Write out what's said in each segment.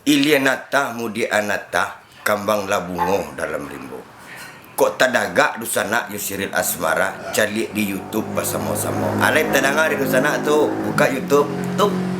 Ilianata mudi anata kambang labungo dalam rimbo. Kok tadaga du sana Yusiril Asmara cari di YouTube bersama-sama. Alek tadanga di sana tuh buka YouTube tuh.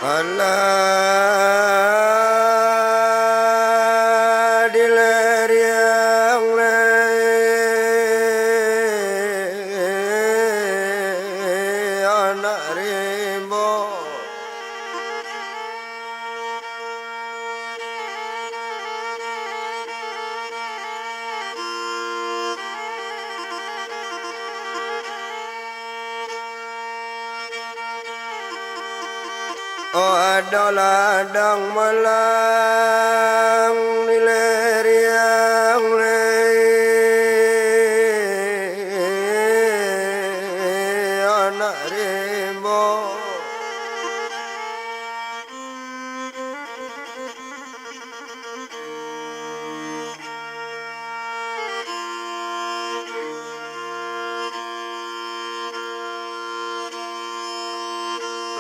Allah dileriang anak rimbo. Oh ladang malang nileriang anak rimbo.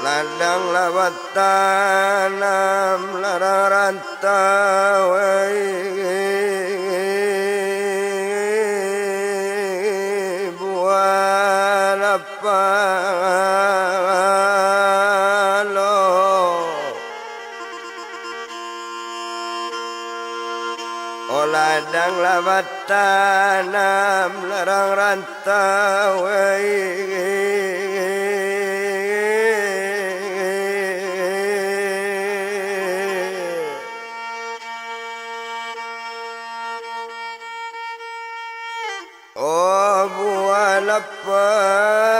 Ladang lawat tanam larang rantau buah lapalo. Oh ladang lawat tanam larang rantau oh buah lapalona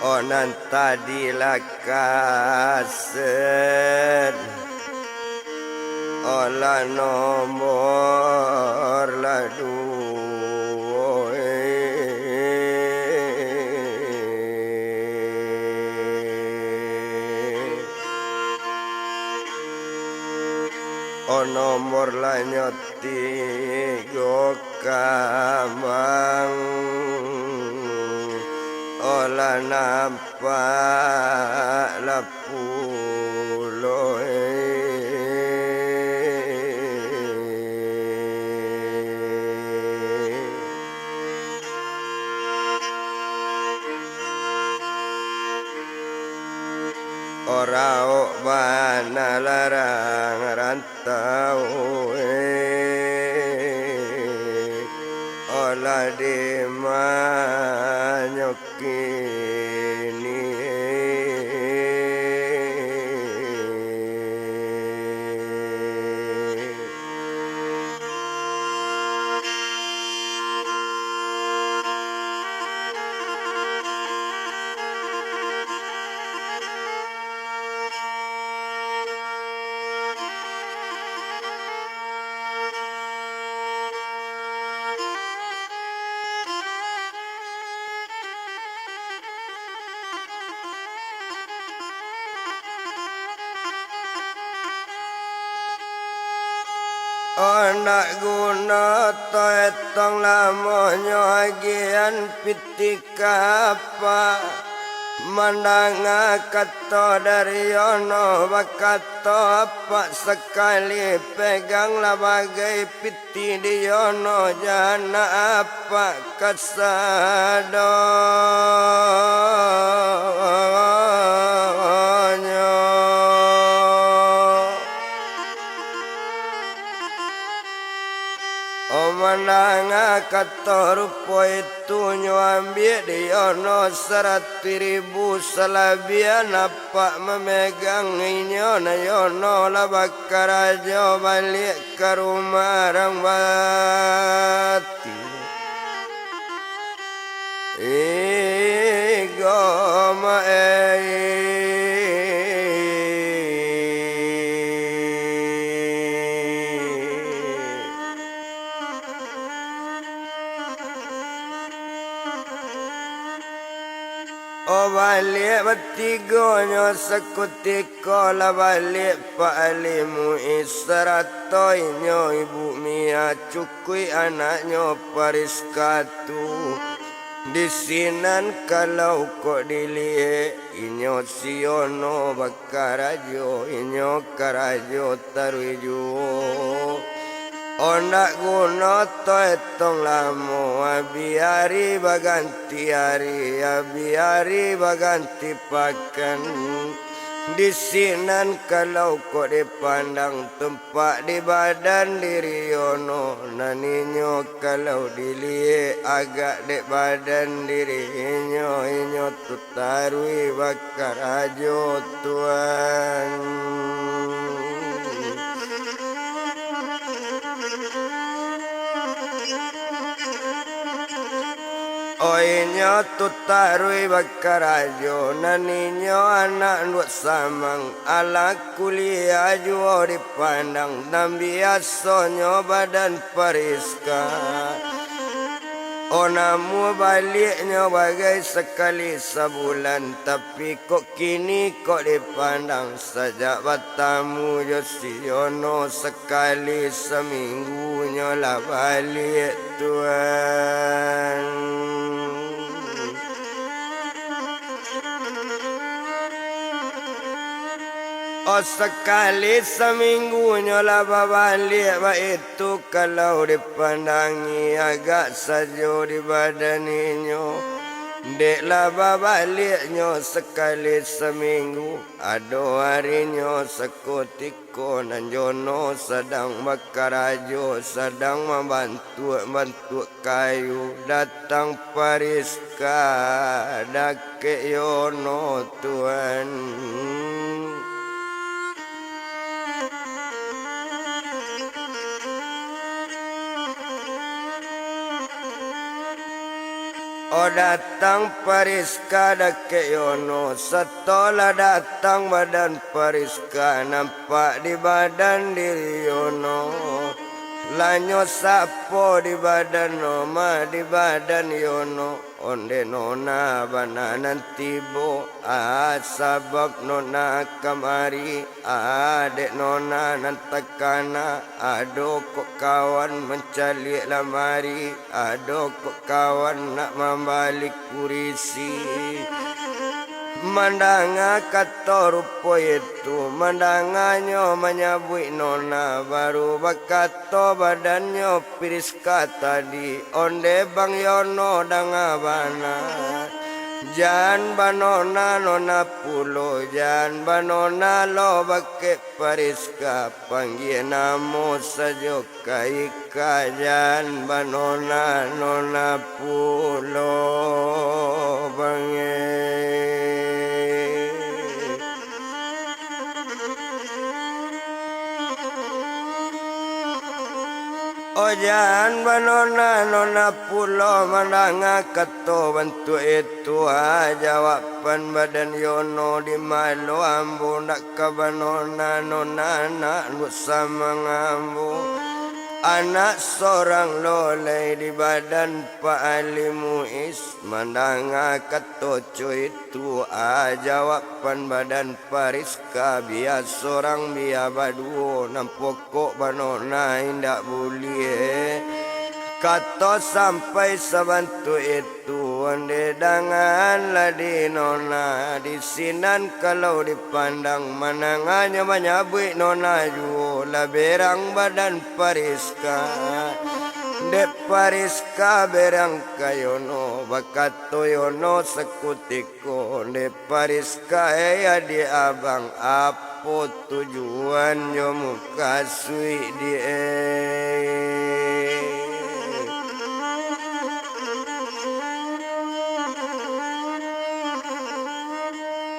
oh nanta dilakasen olah nomor ladu oh nomor lanyoti go kamang olah nampak lapulo orao mana larang rantau olah di manyokini nak guna toetong lamonyo agian pitika apa mandanga kato dari ono bakato apa sekali pegang lah bagai piti di ono jana apa kasadonyo. Mandanga kato rupo itu nyuambil di ono 100.000 selabian apa memegang inyo na yono lah bakar aja balik ke rumah rang bati igoma o balik batigonyo sekutiko la balik paalimu isaratoinyo ibu Mia cukui anaknya Pariskatu disinan kalau kok dilihat inyo siono bakarajo inyo karajo taruijo. Ondak guna toetong lamo biari baganti hari biari baganti pakan disinan kalau kok dipandang tempat di badan diri yono naninyo kalau dilihat agak di badan diri inyo tutarui bakar ajo Tuhan. Oinyo tutarui bakar ajo naninyo anak nuat samang ala kuliah juo dipandang dan biasonyo badan Pariska. Onamu baliknya bagai sekali sebulan tapi kok kini kok dipandang sejak batamu Yosiono sekali seminggunya lah balik Tuhan. Oh sekali seminggunya lah balik itu kalau dipandangi agak sajo di badaninyo deklah baliknya sekali seminggu ado harinya sekutiko nanjono sedang bakar ajo sedang membantu kayu datang Pariska dake yono Tuhan. O datang Pariska dake yono setelah datang badan Pariska nampak di badan diri yono lanyo sapo di badan noma di badan yono onde nona bananan tibo sabab nona kamari dek nona nantakana ado kok kawan mencari lamari ado kok kawan nak membalik kurisi. Mandanga kato rupo itu mandanganyo menyabui nona baru bakato badannya Piriska tadi onde bang yono dangabana jan banona nona pulo jan banona lo bake Pariska panggil namo sajo kaika jan banona nona pulo bange. Ojan banona nona pulo mandanga kato bantu itu jawaban badan yono di malo ambu nak ke banona nona nak lu sama ngambu Anak seorang lolai di badan Pak Ali Muiz Mandanga ketoco itu jawapan badan Pariska biar seorang biar baduo nampokok banona indak boleh kata sampai sebantu itu onde dangan ladi nona di sinan kalau dipandang manangannya banyak buik nona juo la berang badan Pariska dek Pariska berang kayono bakato yono sekutiko dek Pariska di abang apa tujuan yo muka sui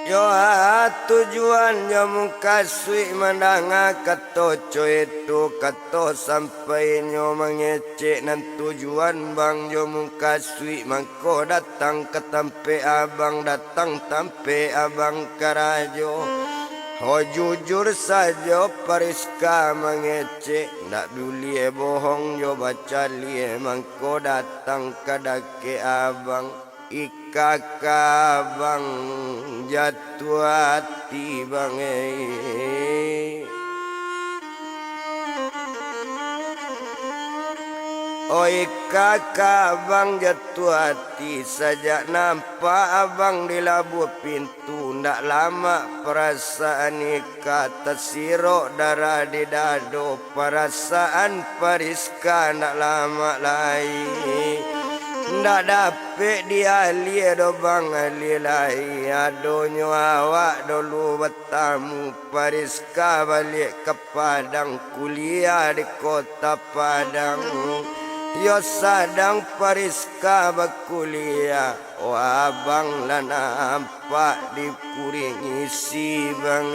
Yo tujuannya muka sui mandanga katoco itu kato sampai nyo mengecek nan tujuan bang yo muka sui mangko datang ke tampe abang datang tampe abang karajo oh jujur saja Pariska mengecek ndak duli bohong yo baca lie mangko datang kadake abang Ikakabang jatuh hati bang Oh ikakabang jatuh hati Sejak nampak abang di labuh pintu Ndak lama perasaan Ika tersirok darah di dado Perasaan Pariska ndak lama lagi Ndak dapet dia do bang alilai Adonyo awak dulu bertamu Pariska balik ke Padang Kuliah di kota Padang Yo sadang Pariska berkuliah Oh abang lah nampak dikuring isi bang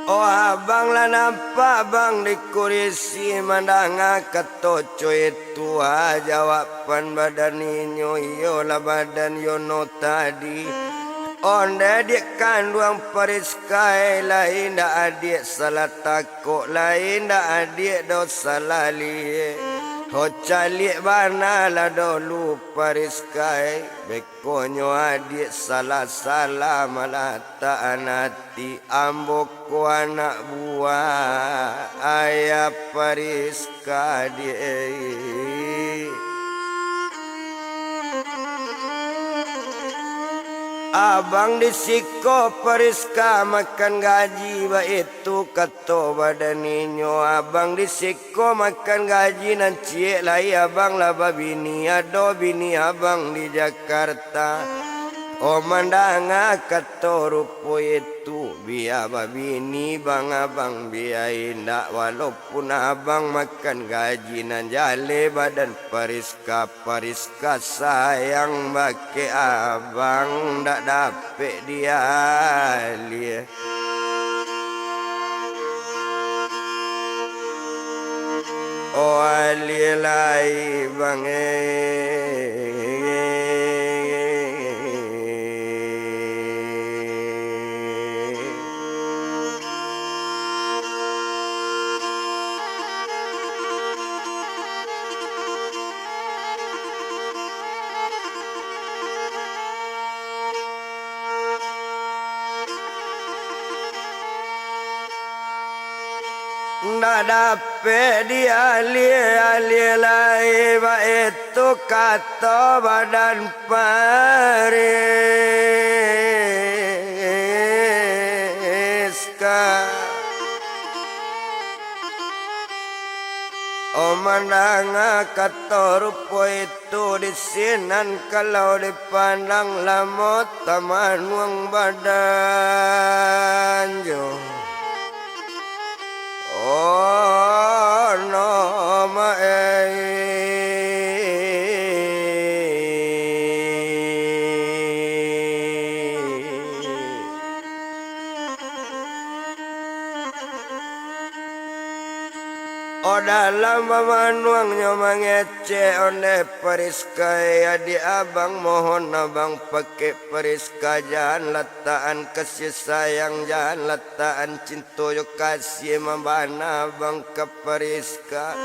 Oh abang lah nampak bang di kursi mandanga ketoco itu jawapan badan inyo iyo lah badan yono tadi onde adik kandung Pariska lain dak adik salah takut lain dak adik dosa lali Ho calik bana lah dulu Pariska Bekonyo adik salah-salah malah tak anati Amboko anak buah ayah Pariska adik Abang disiko Pariska makan gaji ba itu kato badan ninyo Abang disiko makan gaji nan cie lai abang laba bini ado bini abang di Jakarta Oh mandanga kato rupo itu biar babini bang abang biar indak walaupun abang makan gaji nan jale badan Pariska sayang bake abang ndak dapet dia lie Oh alie lai bang Ndak dapet dia alie lai ba itu kata badan Pariska Oh mandanga kata rupo itu di sinan kalau dipandang lamot taman wang badan jo Oh no ma O dalam manuangnya mengece onde periska di abang mohon abang pakai periska jangan letaan kasih sayang jangan letaan cinta yo kasih membana abang ke periska.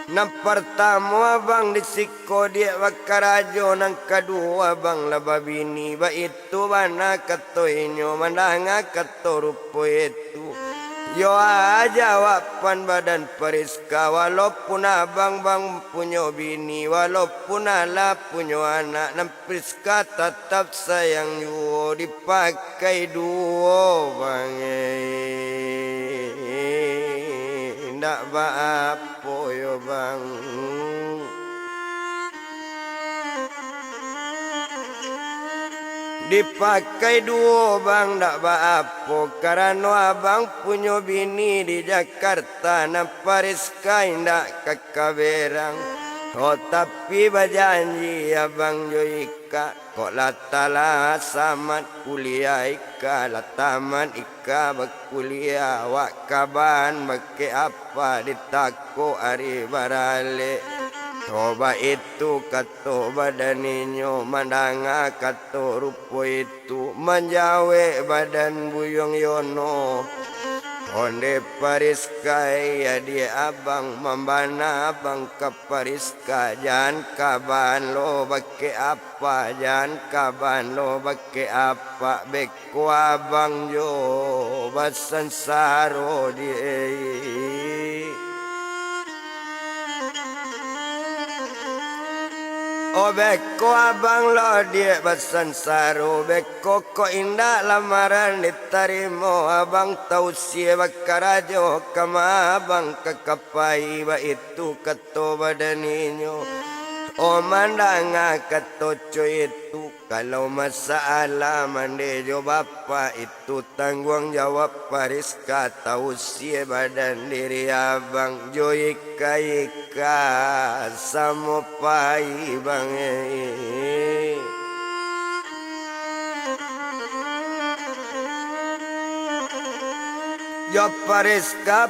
Nang pertama abang disiko dia wakarajo nang kedua abang lababini ba itu mana katoinyo mandanga katorupo itu. Yo jawaban badan periska walaupun abang bang punya bini walaupun ala punya anak nan periska tetap sayang yo dipakai duo bang ndak apa yo bang. Dipakai duo bang dak apa karena abang punya bini di Jakarta na periska indak kakaberang. Oh tapi berjanji abang Joika kok latala samat kuliah ika lataman ika berkuliah wak kaban bake apa ditako hari barale. Coba itu kato badaninyo mandanga kato rupo itu menjawe badan buyong yono. Onde periska ya dia abang membana abang ke periska jangan kaban lo bake apa jangan kaban lo bake apa beko abang jo basan saro die. Oh beko abang lo dia basan saru beko ko indah lamaran diterima abang tausia bakarajo kama abang kekapai ba itu kato badaninyo. Oh mandanga kato coy itu kalau masalah mande jo bapa itu tanggung jawab periska tausia badan diri abang Joika ika samopai bang yo periska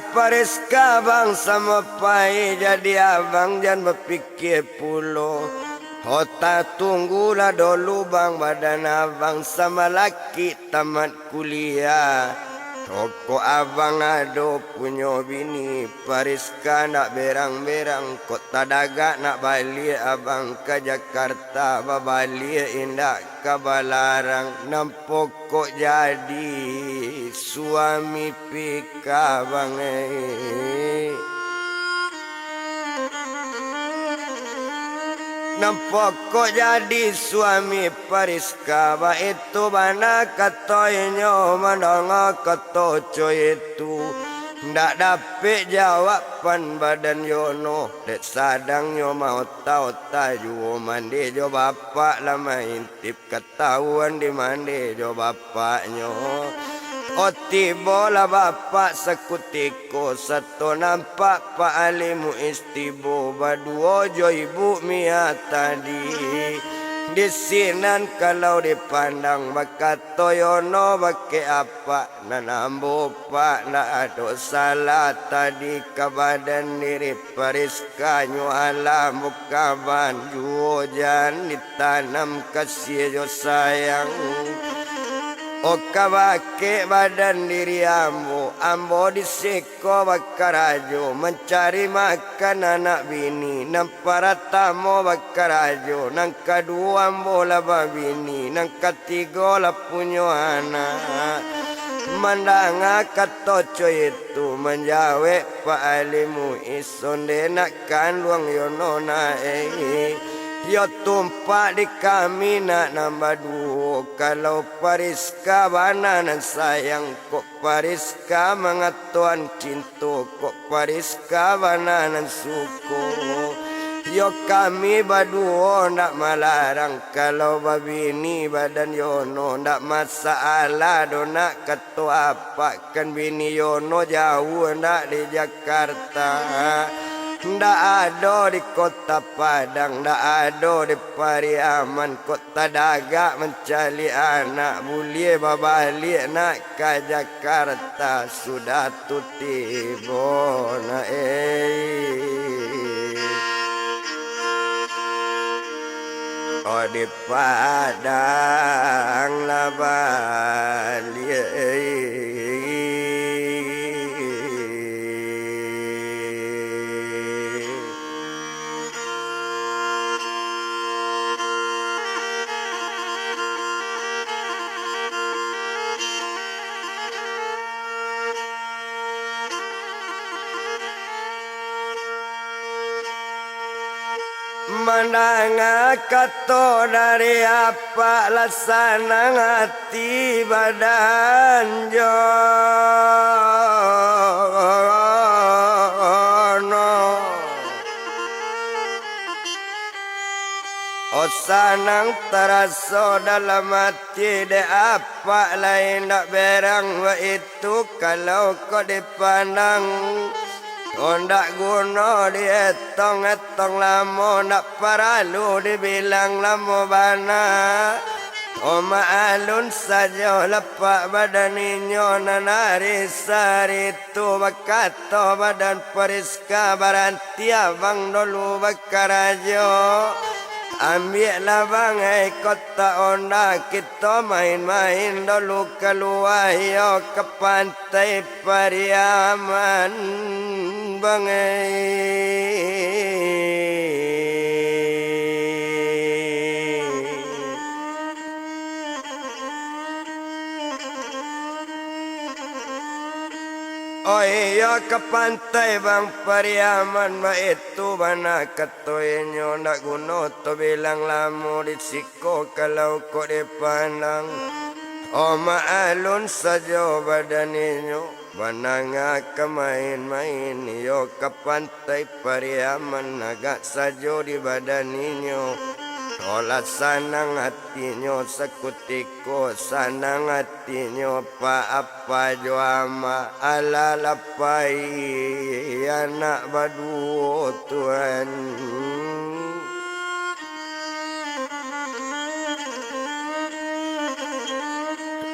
bang samopai jadi abang jangan berpikir pulo. Hota tunggulah dulu bang badan abang sama laki tamat kuliah. Toko abang ado punya bini periska nak berang-berang kok tadaga nak balik abang ke Jakarta babalik indak ke Balarang nampok kok jadi suami pika bang nampak kok jadi suami periska ba itu mana katoinyo mandanga kato coy itu ndak dapet jawaban badan yono dek sadang yo mau tau tayu mandi jo bapak lama intip ketahuan di mandi jo bapaknyo. Oh tibola bapak sekutiko satu nampak Pak Alimu istibo baduo jo ibu Mia tadi di sinan kalau dipandang bakato yono bake apa nanambo pak na ado salah tadi ke badan diri periska nyuala mukaban juo jan ditanam kasih jo sayang. O kabake badan diri ambo diseko bakarajo mencari makan anak bini nang para tamu bakarajo nang kedua ambo laba bini nang ketiga la punya anak mandanga katoco itu menjawe Pak Alimu isonde nak kan luang yono nae. Yo tumpak di kami nak nambah dua. Kalau periska bananan sayang kok periska mengatuan cinta kok periska bananan suku. Yo kami berdua nak melarang kalau babini badan yono nak masalah do nak ketua apa kan bini yono jauh nak di Jakarta. Ndak ada di kota Padang, ndak ada di Pariaman, kota Daga mencari anak boleh babalik nak ke Jakarta sudah tu tiba na oh di Padang lah balik. Menang kato dari apa lasana hati badan jono oh sanang terasa dalam hati de apa lain nak berang wa itu kalau kau dipandang ndak guna dietong-etong lama nak paralu dibilang lama bana maalun saja lepak badaninyo nanari saritu bakato badan periska baranti abang dulu bakarajo ambil labang kota onda kita main-main dulu keluar yo ke pantai Pariaman oh iya ke pantai bang Pariaman ma itu bana katoinyo nak guna to bilang lamu disiko kalau kau dipandang oh maalun saja badaninyo bananga ke main-main yo ke pantai Pariaman agak saja di badaninyo olah sanang hatinya sekutiko sanang hatinya apa juama ala lapai anak badu Tuhan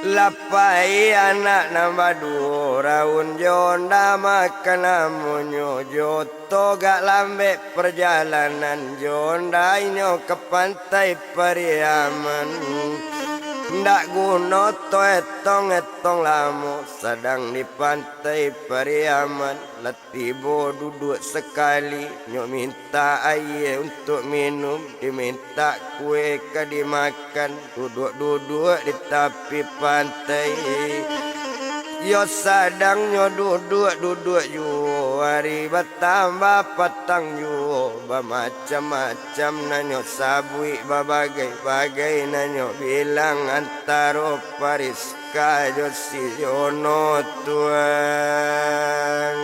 lapai anak nambah dua raun jonda makan amunyo joto gak lambe perjalanan jonda inyo ke pantai Pariaman ndak guna to etong lamu sedang di pantai Pariaman letibo duduk sekali nyo minta air untuk minum diminta kue ke dimakan duduk di tepi pantai yo sadang nyo duduk yo hari bertambah patang yo macam-macam nanyo sabui bagai nanyo bilang antara Pariska yo si Jono Tuhan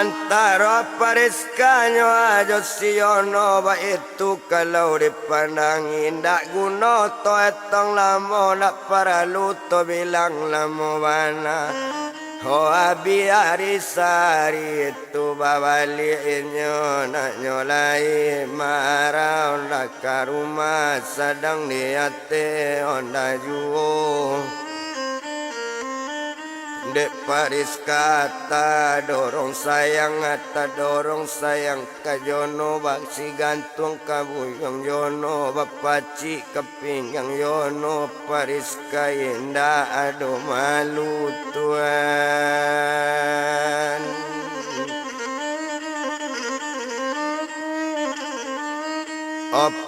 antara Pariska nyo aja si Jono ba itu kalau dipandang indak guna to etong lama nak paralu to bilang lama bana oh biari sari itu babaliinyo nak nyolai marah onda ke rumah sedang diate onda juo Dek Pariska ta dorong sayang ka Jono baksi gantung kabuyong Jono bapaci kepinggang Jono Pariska indah ado malu Tuhan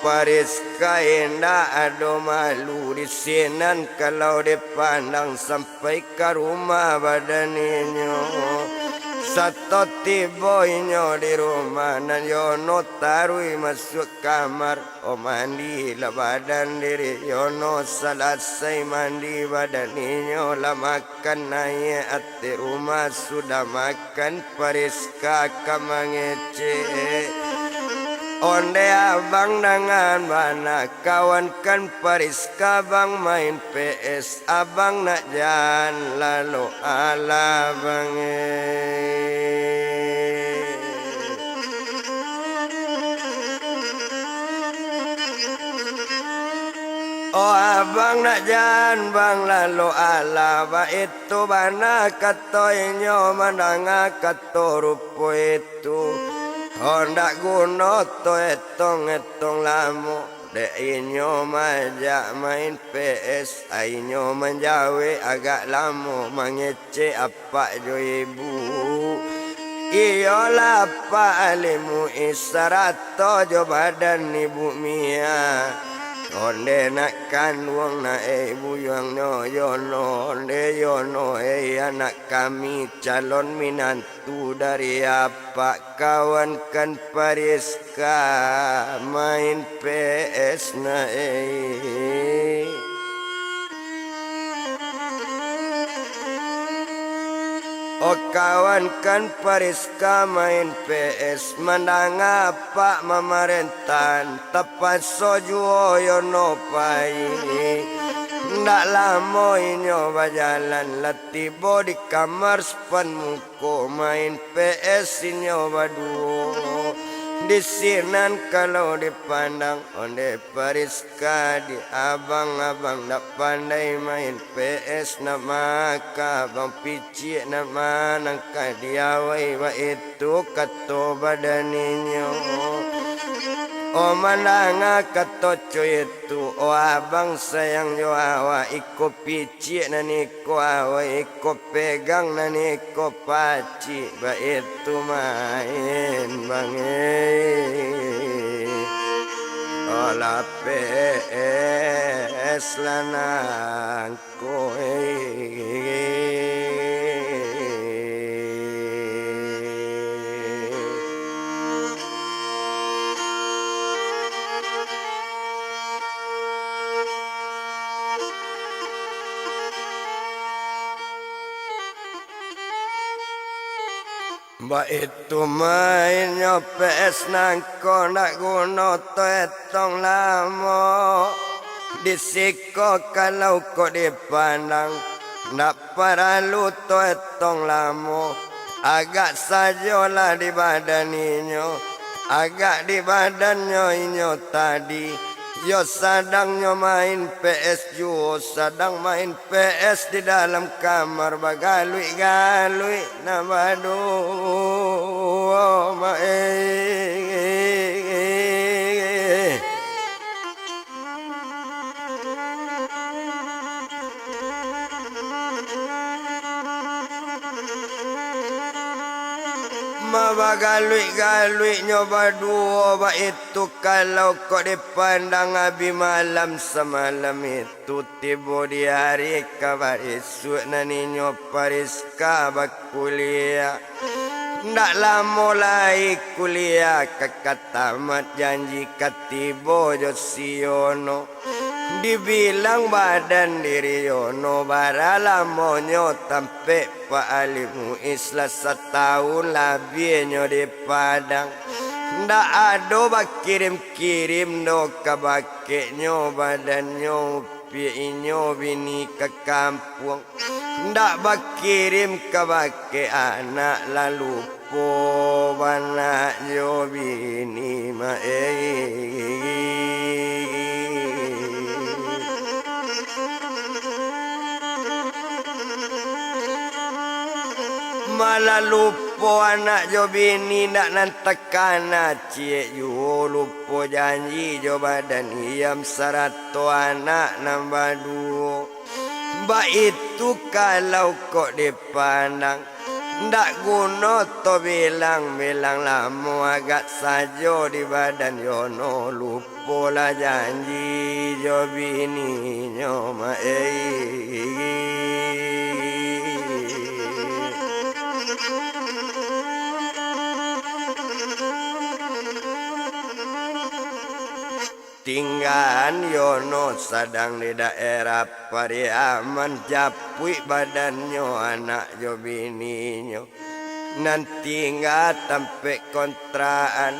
Pariska indah ado malu di sinan kalau dipandang sampai ke rumah badaninyo satu tiba inyo di rumah nan Jono tarui masuk kamar mandi lah badan diri Jono selesai mandi badaninyo lah makan naik ati rumah sudah makan Pariska kamangece Onde abang dengan mana kawan kan Pariska bang main PS abang nak jalan lalu ala bange. Oh abang nak jalan bang lalu ala ba itu bana katoinyo mandanga kato rupo itu. Hondak guna to etong lamu dek inyo majak main PS ainyo menjawe agak lama mengece apa jo ibu iyalah apa alimu isarato jo badan ibu Mia onde nak kandung na ibu yang no yono onde yono anak kami calon minantu dari apa kawan kan Pariska main PS na Oh kawan kan Pariska main PS mandang apa mamarentan tepat sojuo yono pai ndak lamo inyo bajalan latibo di kamar sepan muko main PS inyo baduo di sinan kalau dipandang onde Pariska di abang-abang ndak pandai main PS nak maka bang pici nak manang kadiawai ba itu kato badaninyo oh mananga kato cuy itu oh abang sayang jo awa iko pici nani ko awa iko pegang nani ko paci ba itu main bange ola PS lanang koe Ba itu main PS nangko nak guna to etong lamo disiko kalau kau dipandang nak paralu to etong lamo agak sajolah di badannya agak di badannya inyo tadi yo sadangnya main PS jo sadang main PS di dalam kamar bagalui-galui na badu Mabagalui-galui nyoba duo ba itu kalau kau dipandang abi malam semalam itu tiba di hari kabar esok nani Pariska bak kuliah ndak lama lagi kuliah kakak tamat janji katibo Josiono dibilang badan diri yono bara lamonyo tampe Pak Alimu islah setahun lebih nyo di Padang ndak ado bakirim-kirim do kabake nyo badan nyo piinyo bini ke kampung ndak bakirim kabake anak lalu po bana nyo bini ma malah lupo anak jo bini nak nantakana cie yo lupo janji jo badan iam sarato anak nambah duo ba itu kalau kok dipandang ndak guna to bilang lamo agak sajo di badan yono lupo lah janji jo bini nyoma tinggal yono sadang di daerah Pariaman japui badannya anak jo bininyo nanti nggak sampai kontraan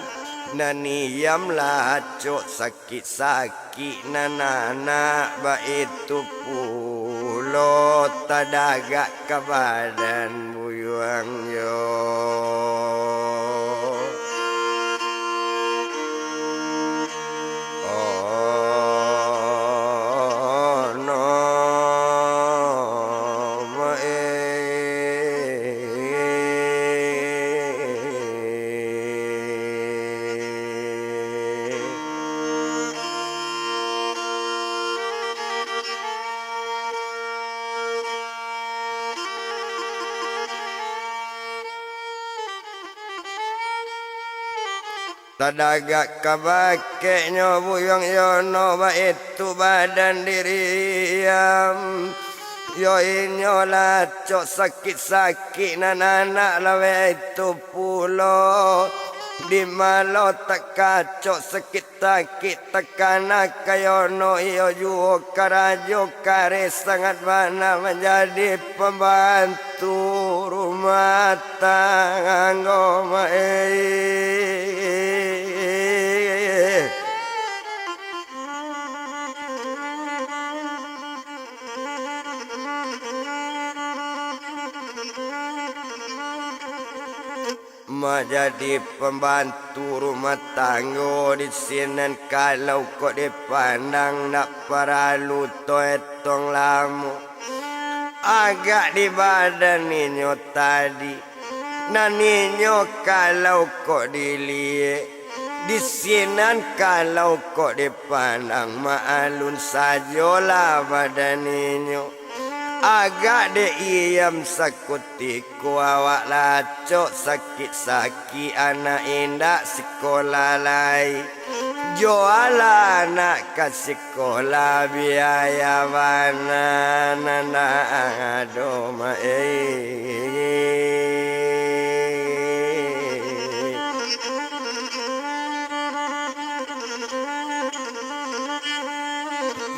Naniyam lacok sakit-sakit nanana baitu pulo tadagak ke badan buyuang yo. Tadagak kabakeknya buyang yono baitu badan diriam yo inyo lacok sakit-sakit nanana lawe itu pulo di malo tak kacok sakit-sakit tekana kayono iyo juo karajo kare sangat mana menjadi pembantu rumah tangga jadi pembantu rumah tangga di sini kalau kok dipandang nak paralu toetong lamu agak di badan ninyo tadi nah ninyo kalau kok dilihat di sini kalau kok dipandang maalun sajolah badan ninyo agak de iam sakutiku awak lacok sakit-sakit anak indak sekolah lai jualan anak ke sekolah biaya mana nana adoma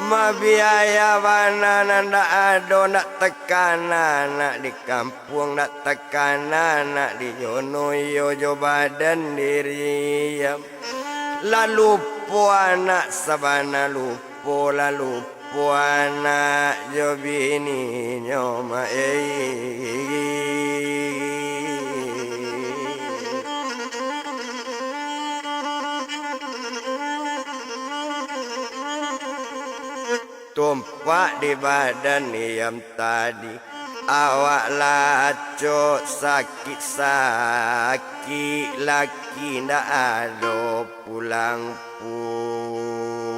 ma biaya mana nanda ado nak tekanan nak di kampung nak tekanan nak di jono yo badan diri lalu po anak sabana lupo lalu po anak jo bini nyoma tumpak di badan niam tadi awak lacok sakit-sakit laki ndak ada pulang pulang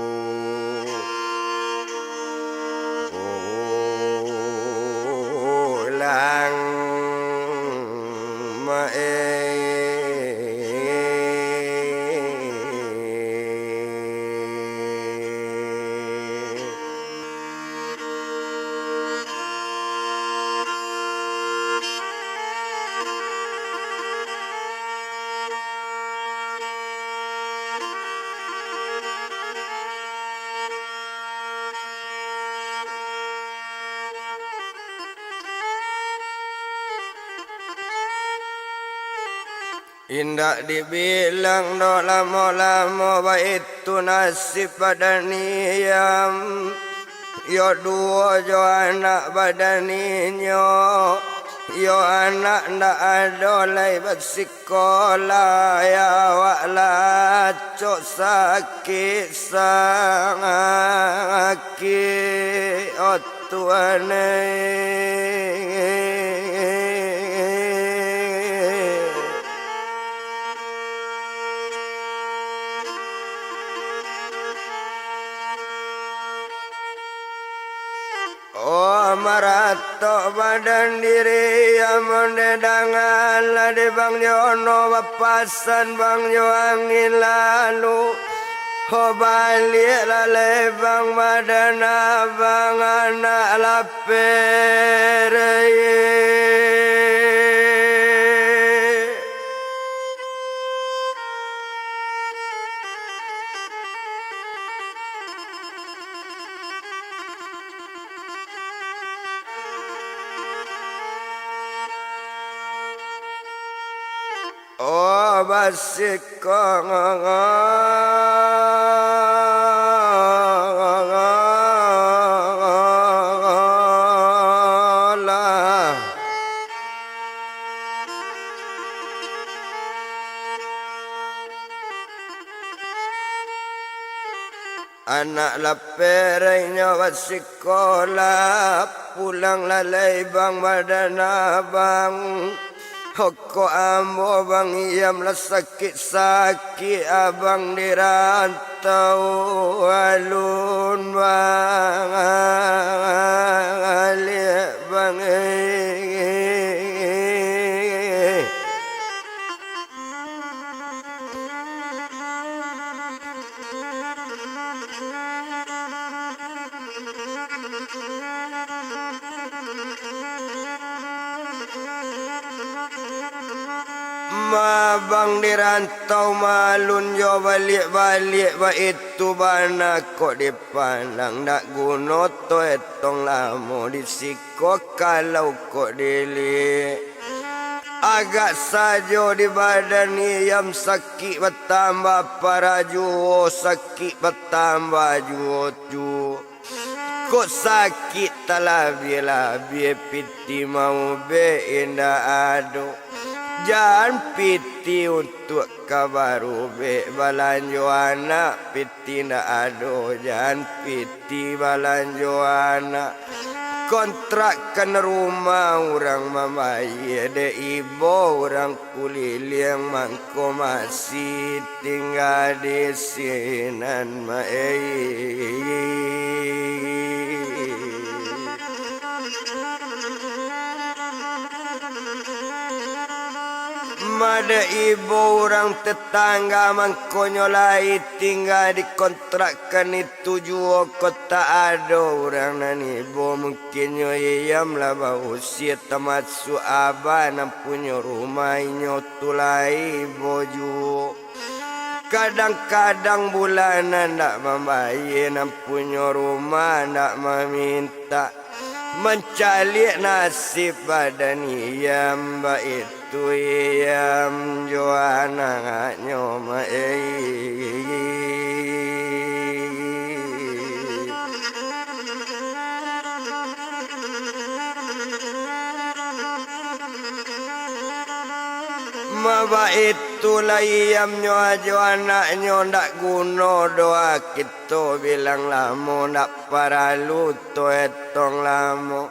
indak dibilang do lama-lama baik itu nasib badan niam yo dua jo anak badan ninyo yo anak ndak ada lai bersekolah ya wak lacok sakit sakit oh tuane marato badan diri amone dangan lade bang jono bapasan bang joangin lalu ho balik lale bang badan abang anak lapere oh Anak laperainya wasikola pulang lalai bang badan abang Hoko ambo bang iam lah sakit-sakit abang dirantau alun bang alik bang Mabang dirantau malun yo balik-balik ba itu bana kok dipandang nak guno to etong lamo disiko kalau kok dili agak sajo di badan iam sakit bertambah paraju sakit bertambah ju kok sakit talabi-labi piti mau be indah ado Jangan piti untuk kabaru be balanjo anak piti ndak ado jangan piti balanjo anak kontrakkan rumah orang mamaye de ibu orang kuliliang mangko masih tinggal di sinan mae Mada ibu orang tetangga mangkonyolai tinggal dikontrakkan itu juga kota ada orang nan ibu mungkin yo iam lah bau usia tamat su abah nan punya rumah inyo tulai boju kadang-kadang bulanan ndak membayar nan punya rumah ndak meminta mencalik nasib badan iam baik tu iam Joana nyoma Maba itulah iam nyoa Joana ndak guno doa kita bilang lamo ndak paralu to etong lamo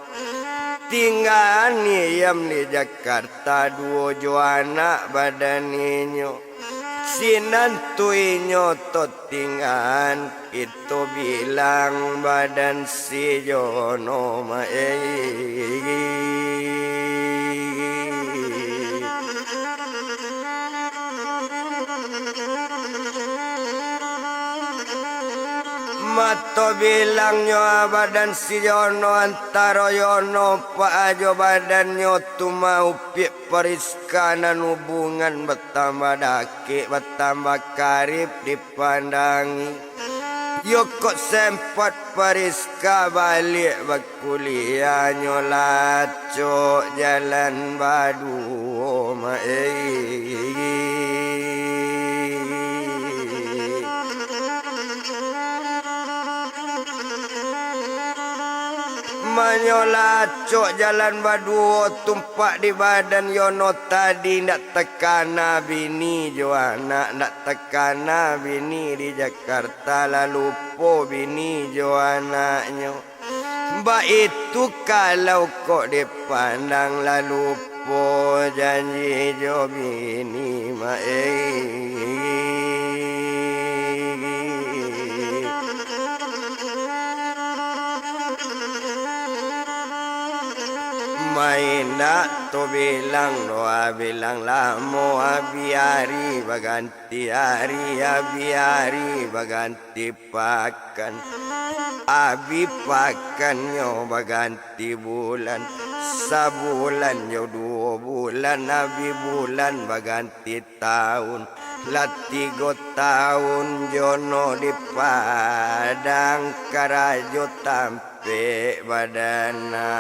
tinggal iam di Jakarta dua Joana badan inyo sinantu inyo to tinggal itu bilang badan si Jono Mato bilangnya badan si Jono antara Yono Pak Ajo badannya tu mau pik periskanan hubungan bertambah daki bertambah karib dipandangi Yo kok sempat periska balik berkuliah nyolaco jalan badu Manyola cok jalan baduo tumpak di badan Yono tadi ndak tekana bini Joana ndak tekana bini di Jakarta lalu po bini Joana nyo Mbak itu kalau kok dipandang lalu po janji jo bini main nak to bilang doa bilang lamo abiari baganti hari abiari baganti pakan abi pakan yo baganti bulan sabulan yo 2 bulan abi bulan baganti tahun lati 3 tahun Jono di padang karajo tampe badana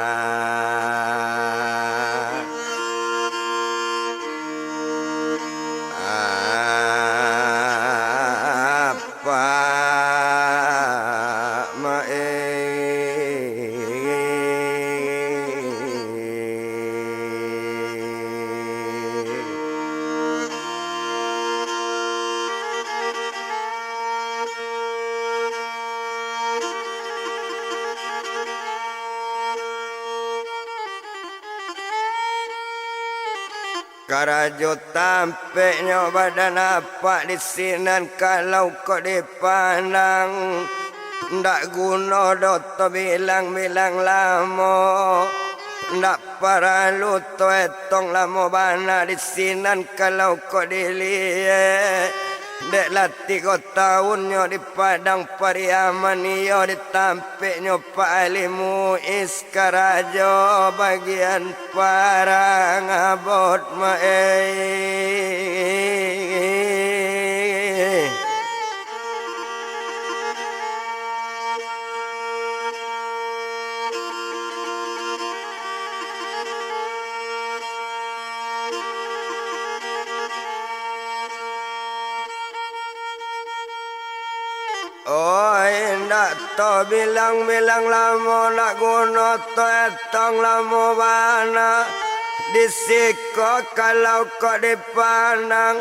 Karajo tampe nyoba dan apa di sinan kalau kau dipandang ndak guna doto bilang-bilang lamo ndak paralu to etong lamo bana di sinan kalau kau dilihat dek lati ko tahun nyo di padang pariaman yo di tampe nyo palimu iskarajo bagian parang abot ndak to bilang-bilang lamo nak guna to etong lamo bana disiko kalau kau dipandang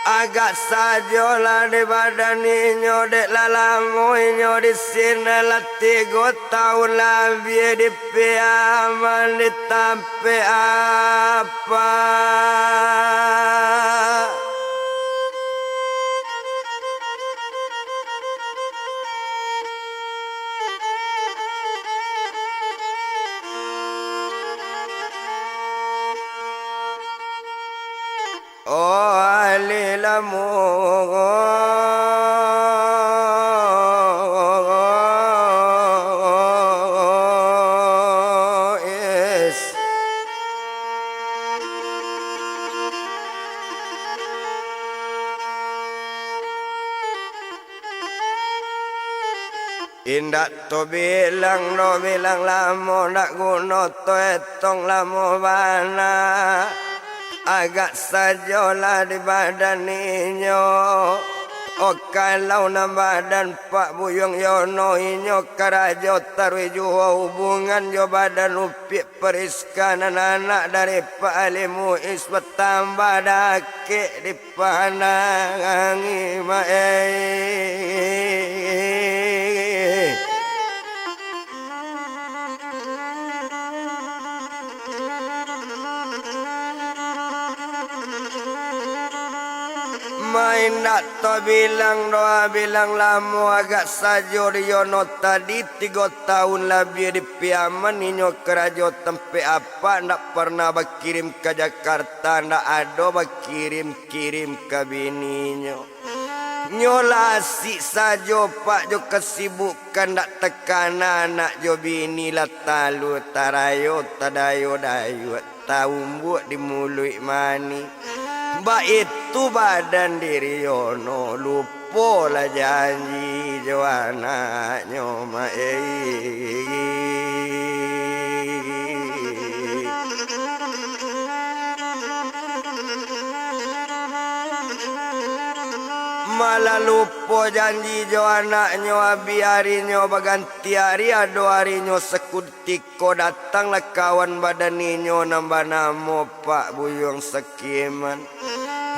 agak sajolah di badan inyo dek lalamu inyo di sini lah 3 tahun lebih di piaman di tampe apa alilamu yes indak to bilang no bilang lamo ndak guna to etong lamo bana agak sajolah di badan inyo kalau na badan Pak Buyong Yono inyo karajo taruju hubungan jo badan upik periskanan anak dari Pak Alimu Isbat tambah dake di panangi main nak to bilang doa bilang lamo agak sajo Yono tadi 3 tahun lebih di piaman inyo kerajo tempe apa ndak pernah berkirim ke Jakarta ndak ada berkirim ke bininyo nyolasi sajo Pak jo kesibukan ndak tekan anak jo bini lah talu tarayo tadayo dayu taumbu di mulut mani Mbak itu badan diri Yono lupa lah janji jo anaknya malah lupa janji jo anaknya biarinyo baganti hari ado harinyo sekutiko datanglah kawan badan ninyo nambah namo Pak Buyong Sekiman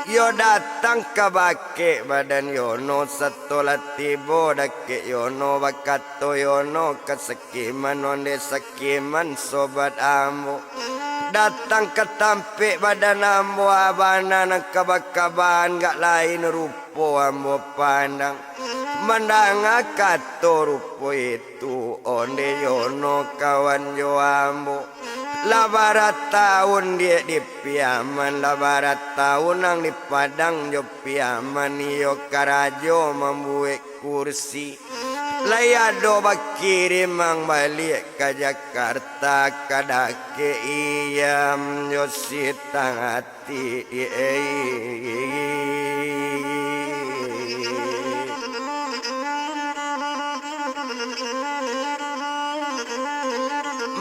yo datang ke bake badan Yono setelah tiba dake Yono bakato Yono ke Sekiman onde Sekiman sobat ambo datang ke tampe badan ambo abana nang kabakaban gak lain rupo ambo pandang mandang kato rupo itu onde Yono kawan jo ambo labarat tahun dia di piaman labarat tahun nang di padang jo piaman yo karajo membuat kursi layado bakirim mang balik ke Jakarta kadake iyam yo sitang hati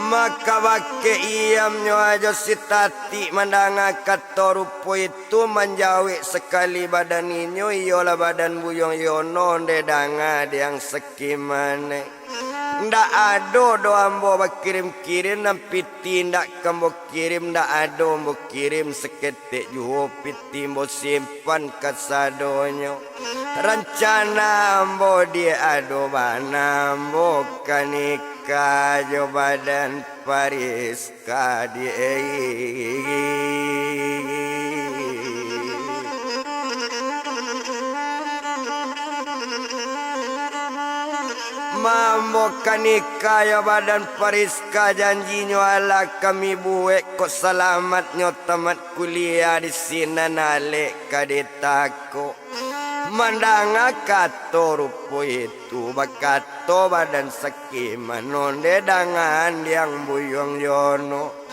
Maka wake iam nyo ajo si tati mandanga kato rupo itu menjauhi sekali badan inyo iyolah badan buyong yono dedanga yang sekimane. Ndak ado do ambo bakirim-kirim nampi tindak kambo kirim ndak ado ambo kirim seketik juho piti ambo simpan kasadonyo. Rencana ambo dia ado bana ambo kanika jo badan Paris kadi Mambo kanika ya badan Pariska janjinyo ala kami buek kok selamatnyo tamat kuliah di sini nale kadetako. Mandanga kato rupo itu bakato badan sekiman nonde dangan yang buyong yono.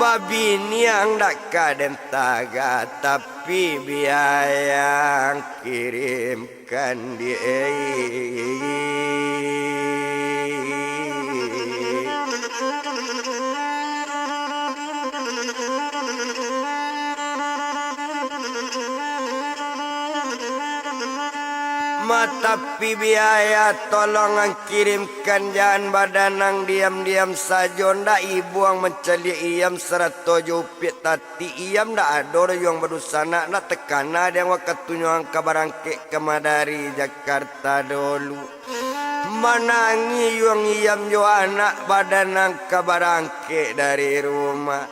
Babi ni yang dak kaden taga tapi biaya yang kirimkan dia. Tapi biaya tolongan kirimkan jangan badanang diam-diam saja ndak ibu ang menceli iam 100 jupit tati iam ndak ador yang berusana nak tekana yang wakatunyo ang kabarangke kemadari Jakarta dulu manangi yung iam jo anak badanang kabarangke dari rumah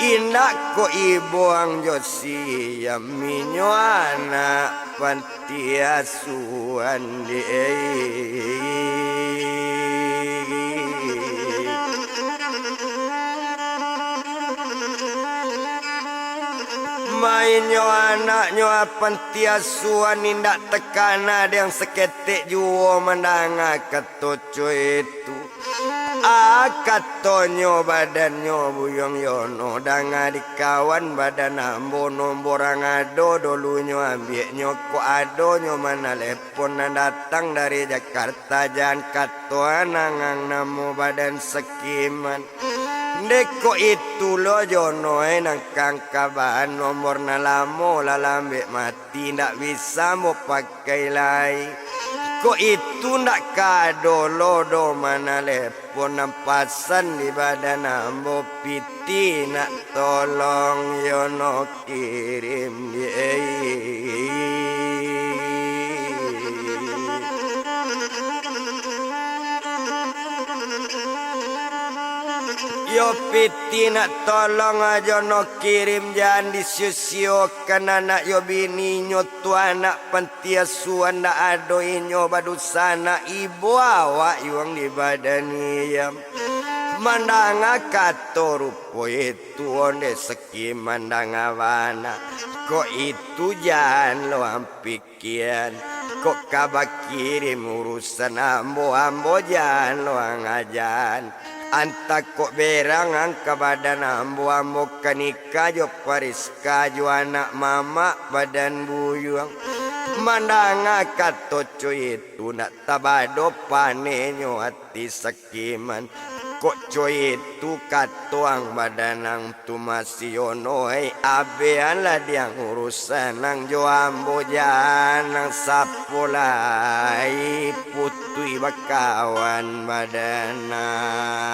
indak ko ibu ang josi iam minyo anak panti asuhan di mainyo anaknyo panti asuhan indak tekana yang seketik juo mandanga ketoco itu katonyo badanyo buyong yono danga dikawan badan ambo nomborang ado dolunya ambieknyo ko adonyo mana lepon datang dari Jakarta jan kato anangang namo badan sekiman deko itu lo jono nang kangkaban nomor nalamo lalambek mati ndak bisa mau pakai lai. Kok itu ndak kado lodo mana lepon nampasan di badan ambo piti nak tolong yono kirim Yo piti nak tolong aja no kirim jangan disiusiukan anak yo bini nyo tu anak panti asuhan ndak ado inyo badusana ibu awak yuang di badan iam mandanga kato rupo itu onde seki mandanga wana kok itu jangan lo ampikian kok kabak kirim urusan ambo jangan lo ngajan anta kok berangan ke badan ambo kanika jo Pariska jo anak mama badan buyuang mandanga katoco itu nak tabado panenyo hati sekiman kok coy itu katuang badanang tu masih ono abean lah dia urusan nang jo ambo janang sapolai putui bakawan badanang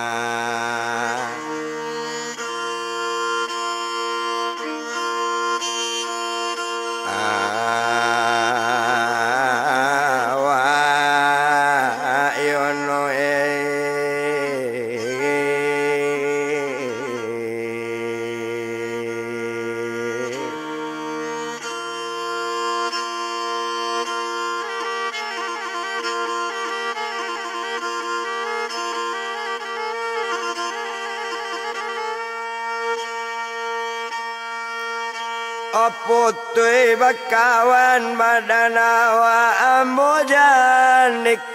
Putui bakawan badanawa ambo janikanala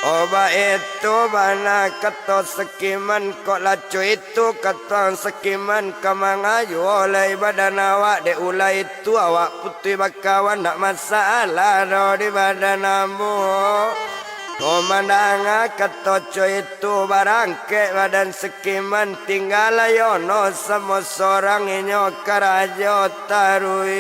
oba itu mana kato sekiman kok lacu itu kato sekiman kamangayu oleh badan awak de ulai itu awak putih bakawan tak masalah do di badan ambo. Komandanga katoco itu barangke badan sekiman tinggal yono sama seorang inyo karajo tarui.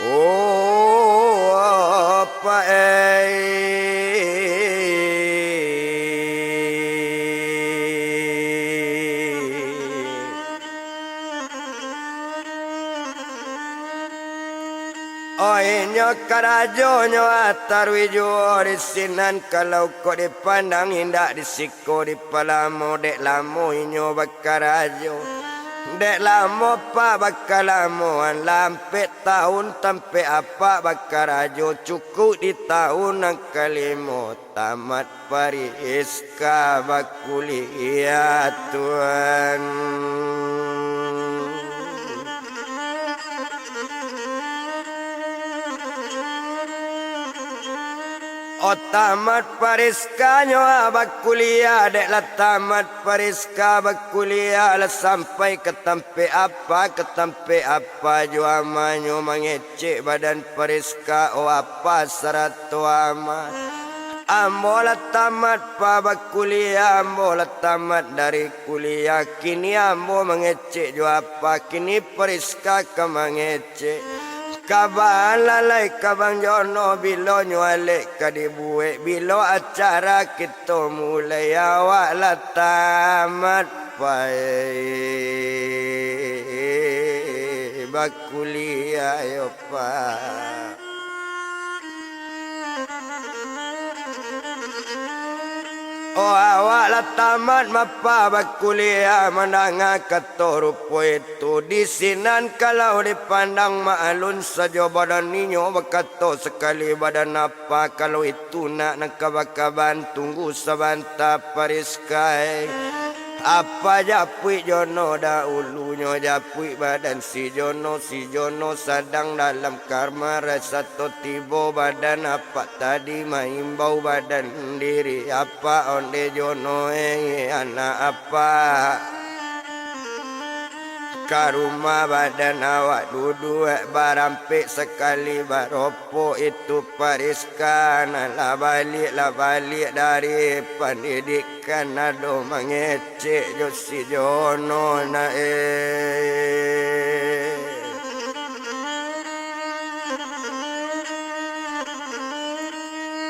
Oh apa Oinyo karajonyo atarwijo risinan kalau kau dipandang indah disiko di palamu dek lamu inyo bakarajo dek lamu pa bakalamuan lampe tahun tampe apa bakarajo cukup di tahun yang kelima tamat pariska bakuliah Tuhan. Oh tamat pariskanya abak kuliah dek lah tamat pariska abak kuliah lah sampai ke tempe apa jua amanyo mengecek badan pariska oh apa serato amat ambo lah tamat pa abak kuliah ambo lah tamat dari kuliah kini ambo mengecek jua apa kini pariska ke mengecek Kabang lalai kabang jono bilo nyualek kadibuek bilo acara kita mulai awak lah tamat pai bakuliah yo pa. Oh awak lah tamat mapa bakuliah menanga katorupo itu di sinan kalau dipandang maalun saja badan ninyo bakato sekali badan apa kalau itu nak nakabakaban tunggu sabanta pariskai apa japui jono dahulunya japui badan si jono sedang dalam karma rasa tibo badan apa tadi maimbau badan diri apa onde jono anak apa karuma badan awak duduk barampik sekali baropo itu pariskan lah balik dari pendidikan ado mengecek josi jono na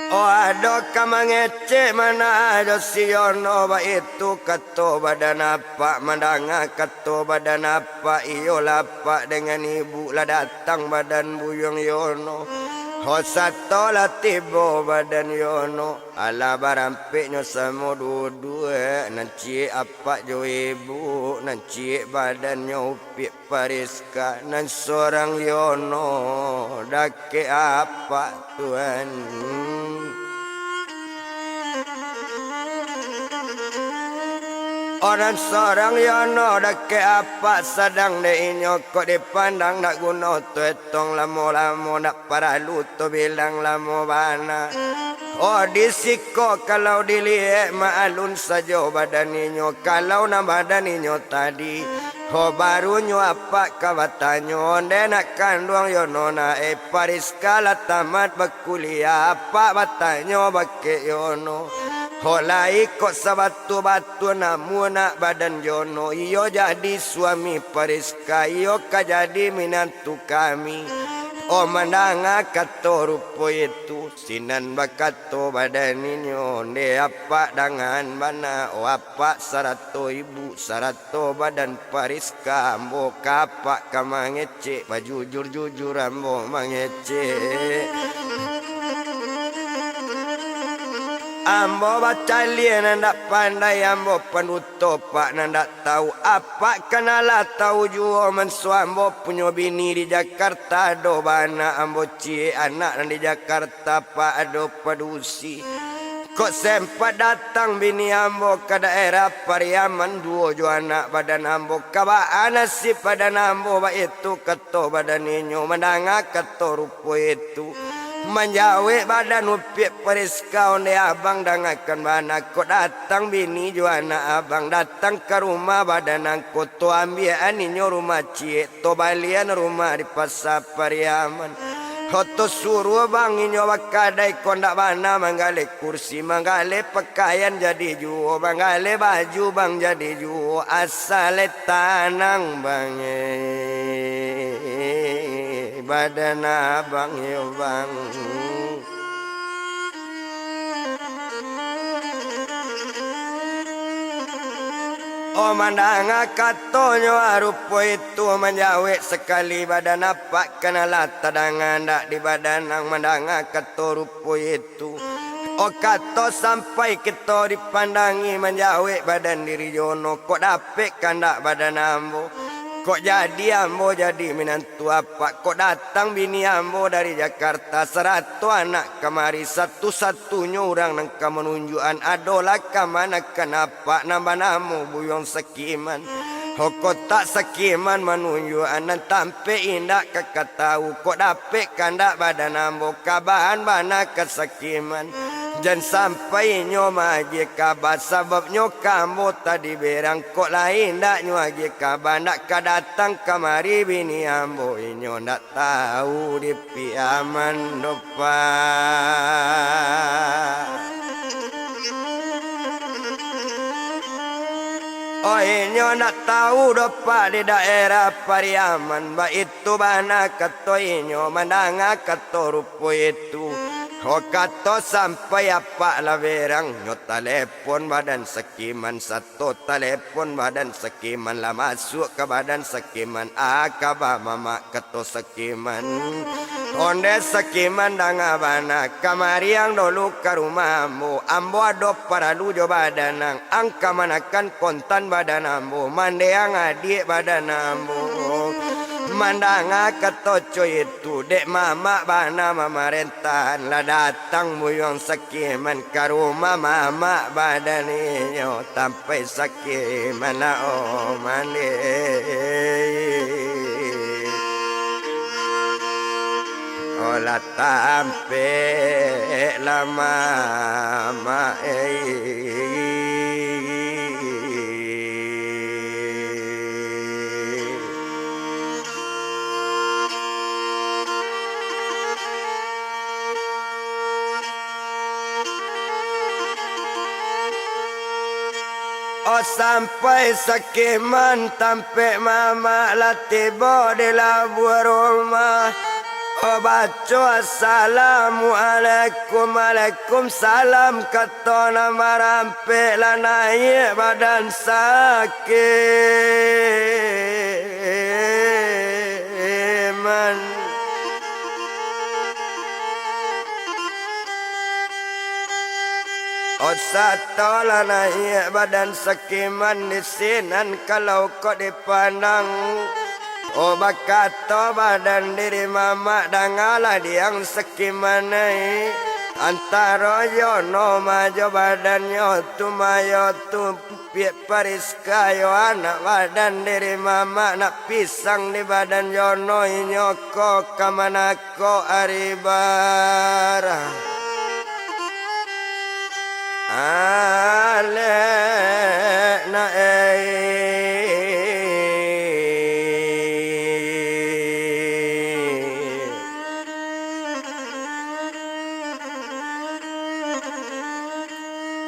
Oh ado kamangece mana ado siono ba itu kato badan apa mandanga kato badan apa iyo lapak dengan ibu lah datang badan buyong yono Hosato lah tibo badan yono ala barampiknya sama dua-dua nanti apa jo ibu nanti badannya upik pariska nan seorang yono dake apa Tuhan. Orang seorang yono dake apa sedang de inyo kok dipandang nak guna tuetong lamo-lamo nak paralu tu bilang lamo bana. Oh disiko kalau dilihat maalun saja badan inyo kalau na badan inyo tadi. Oh barunya apa kawatanyo de nak kandung yono na pariska la tamat bakuliah apa batanyo bake yono. Holai kok sabatu-batu namun nak badan jono iyo jadi suami pariska iyo kajadi minantu kami. Oh mandanga kato rupo itu sinan bakato badan inyo de apa dangan bana oh apa sarato ibu sarato badan pariska ambo kapak kamangece bajujur-jujur ambo mangece. Ambo baca lian ndak pandai ambo penutup pak ndak tahu apa kenalah tahu jua mensuambo punya bini di Jakarta do bana ambo cie anak di Jakarta pak ado padusi kok sempat datang bini ambo ke daerah Pariaman dua jo anak badan ambo kabaan nasib badan ambo ba itu keto badan inyo mendanga keto rupo itu Menjawe badan upiak peris kau ne abang dangakan mana kau datang bini juana abang datang ke rumah badan angko to ambil aninyo rumah cie to balian rumah di pasar Pariaman hoto suruh banginyo wakadai kondak bana manggale kursi manggale pakaian jadi juo manggale baju bang jadi juo asale tanang bange badan abang yo bang oh mandanga katonyo arupo itu menjawe sekali badan apa kenala tadangan dak di badan ang mandanga kato rupo itu oh kato sampai kita dipandangi menjawe badan diri jono kok dapet kandak badan ambo kok jadi ambo jadi menantu apa kok datang bini ambo dari Jakarta 100 anak kemari satu-satunya orang nangka menunjukan adolah kamana kenapa nambah namu buyong sekiman kok tak sekiman menunjukan nan tampe indak kakak tahu kok dapet kandak badan ambo kabahan bana kesekiman dan sampai nyo maje kabar sebab nyo kamu tadi berang kok lain dak nyo aje kabar nak datang kemari bini ambo nyo nak tahu di piaman dopa oh nyo nak tahu dopa di daerah Pariaman ba itu bana kato nyo mandanga kato rupo itu oh kato sampai apa lah berang nyo telepon badan sekiman satu telepon badan sekiman lah masuk ke badan sekiman akaba mama kato sekiman onde sekiman danga bana kamari yang dulu ke rumahmu ambo ado para lujo badanang angka manakan kontan badan ambo mande yang adik badan ambo mandanga ketoco itu dek mama bana mama rentan lah datang buyong sekiman ke rumah mama badannya sampai sekiman oh mane olah tampe lama mama oh sampai sekiman tampe mama latibo di labuh rumah oh baca assalamualaikum salam kata nama rampe lah naik badan sakiman oh satu lah naik badan sekiman di sinan kalau kau dipandang oh bakato badan diri mama dangala diang sekiman antara yono majo badannya tu mayo tu piek paris kayo anak badan diri mama nak pisang di badan yono nyoko kamanako aribara ale na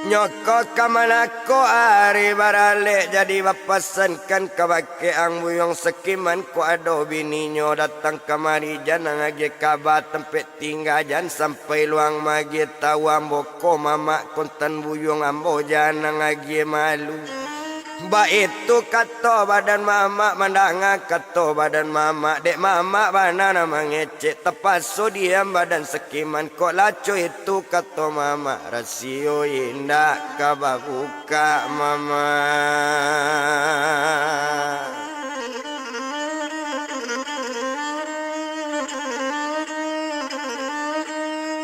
nyoko kamanako ari barale jadi bapasankan kabake ang buyong sekiman ko ado bininyo datang kamari janang age kabat tempat tinggal jan sampai luang magi tahu ambo ko mama kontan buyong ambo janang age malu ba itu kato badan mama mandanga kato badan mama dek mama bana nama ngecek tepaso diam badan sekiman kok laco itu kato mama rasio indah kababuka mama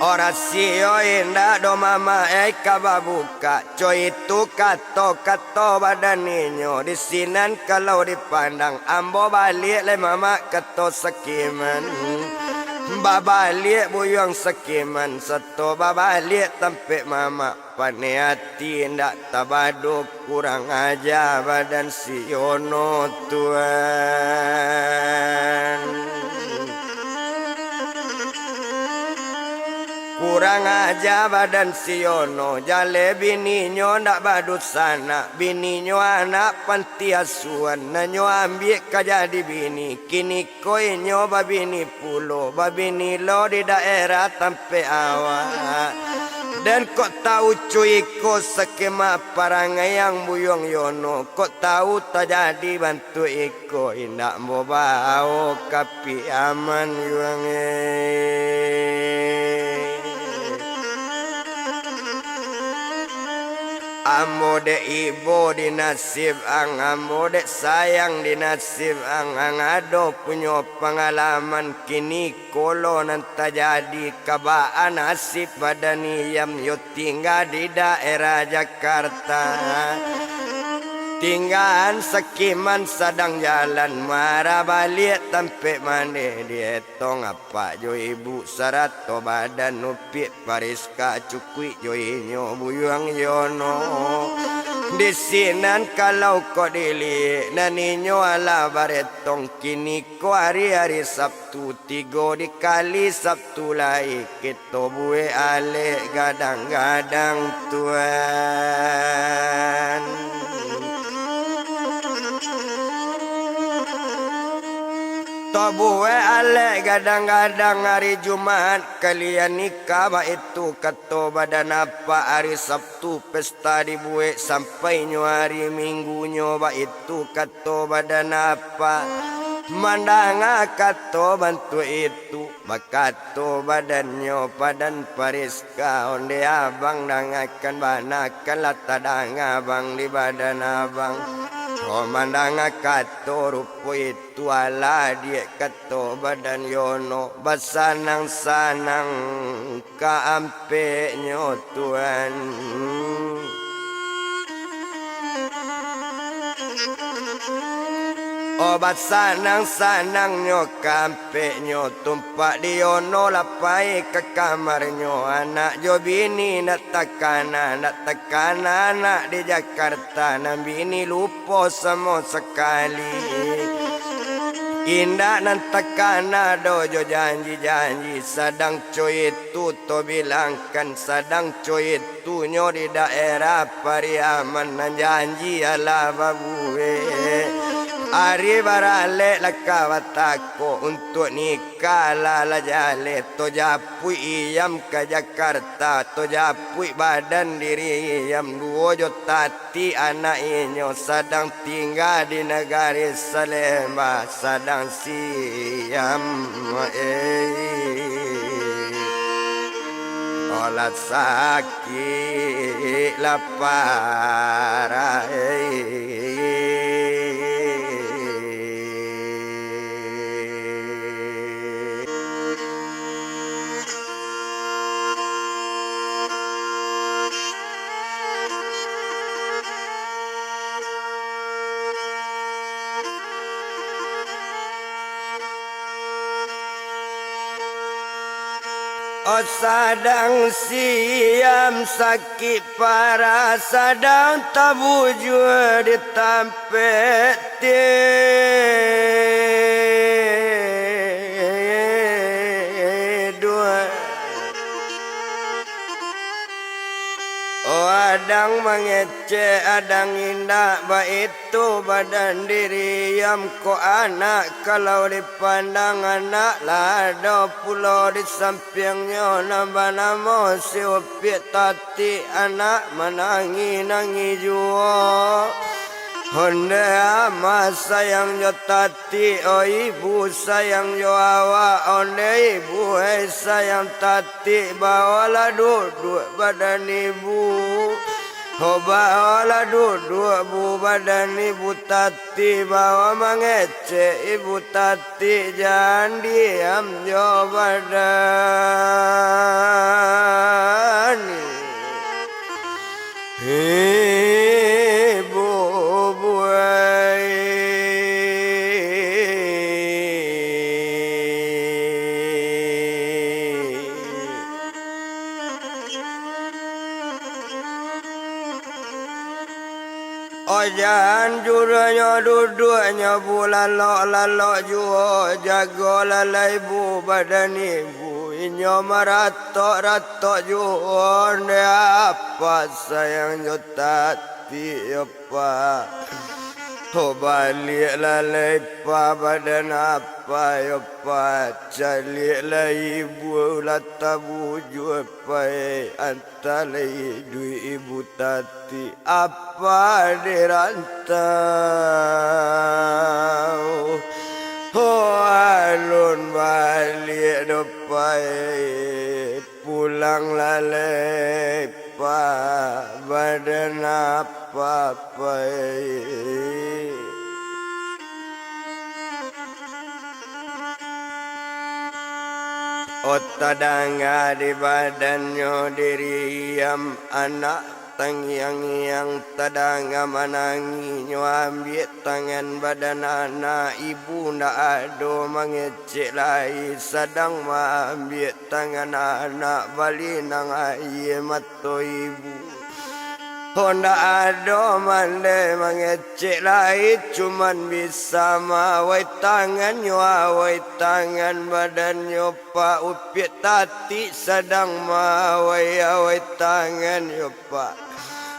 orasio indah do mama kababuka coy itu kato badan ninyo di sinan kalau dipandang ambo balik le mama kato sekiman Babalik buyang sekiman seto babalik tempe mama paneati ndak tabado kurang aja badan si Yono tuan. Kurang aja badan si Yono jale bininyo ndak badut sana bininyo anak panti asuhan nanyo ambil kajadi bini kini koi nyo babini pulo babini lo di daerah tampe awak dan kok tahu cuy ko skema parangai yang buyong Yono kok tahu tak jadi bantu iko indak mau bau kapi aman yuange. Amode ibu di nasib ang amode sayang di nasib ang ado punya pengalaman kini kolo nanta jadi kabaan nasib badani yam yo tinggal di daerah Jakarta tinggalan sekiman sedang jalan marah balik tempe mane dietong apa jo ibu sarato badan upik pariska cukui jo inyo buyang Yono di sinan kalau kau dili naninyo ala baretong kini ko hari-hari Sabtu tigo dikali Sabtu lai kita bue ale gadang-gadang tuan. Tobue ale gadang-gadang hari Jumat kalian nikah ba itu kato badan apa hari Sabtu pesta dibuat sampai nyo hari Minggu nyo ba itu kato badan apa mandanga kato bantu itu bakato badannya padan pariska onde abang dangakan banakan latadang abang di badan abang. Komandanga kato rupo itu ala dia kato badan Yono basanang-sanang kaampe nyo tuan. Obat sanang-sanang nyo kampe nyo tumpak di Yono lapai ke kamar nyo anak jo bini nak tekana anak di Jakarta nak bini lupa sama sekali indah nan tekana dojo janji-janji sadang coy itu to bilangkan sadang coy itu nyo di daerah Pariaman nan janji ala babue. Ari barale lakawatako untuk nikah lala jale to japui iyam ke Jakarta to japui badan diri iyam duo tati anak inyo sedang tinggal di negara Salemba sedang siam olat sakit lapar oh sadang siam sakit parah sadang tabujur ditampeti dua oh adang mengece adang indah baik itu badan diri yam ko anak kalau dipandang anak lado pulau di sampingnya nambah nama si upik tati anak menangi-nangi jua honde ama sayang jo tati oh ibu sayang jo awak honde ibu sayang tati bawalah duduk badan ibu bawalah duduk bu badan ibu tati bawa mengece ibu tati jangan diam jo badan ibu buai Ojan juranya duduknya bulan lalok juo jago lalai bu badan ibu inyo maratok juo ne apa sayang jotati apa balik lalai pa badan apa apa calik lai ibu lata buju apa antalai du ibu tati apa dirantau alun balik dopai pulang lalai pa badan apa apa Otadanga di badannya diriam anak tangiang-yang tadanga mananginyo ambil tangan badan anak ibu ndak ado mengecek lai sedang ambil tangan anak balik nang aye mato ibu Honda ado mande mengecek lai cuman bisa mawai tangannya awai tangan badannya pak upit tati sedang mawai awai tangannya pak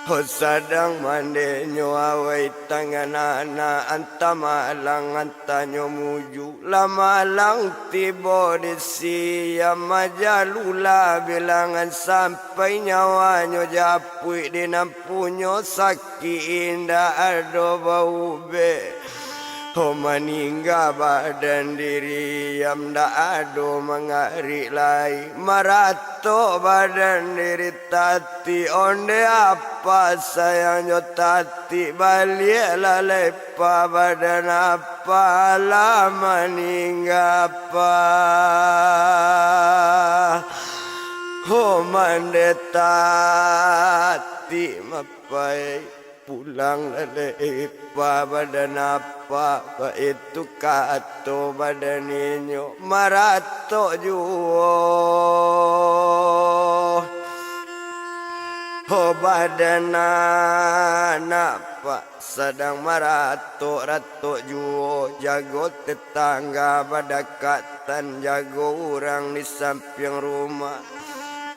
sedang mande awai tangan anak anta malang anta nyomuju lama lang tiba di siam majalula bilangan sampai nyawanya japui di nampunyo sakit indah ado bau be maningga badan diri yang dak ado mengari lai marato badan diri tati onde apa sayangnya tati balik lalai pa badan apa lah maningga apa mandetati mapai pulang lalai pa badan apa itu kato badan inyo marato juo badan anak pak sedang marato rato juo jago tetangga badakatan jago orang di samping rumah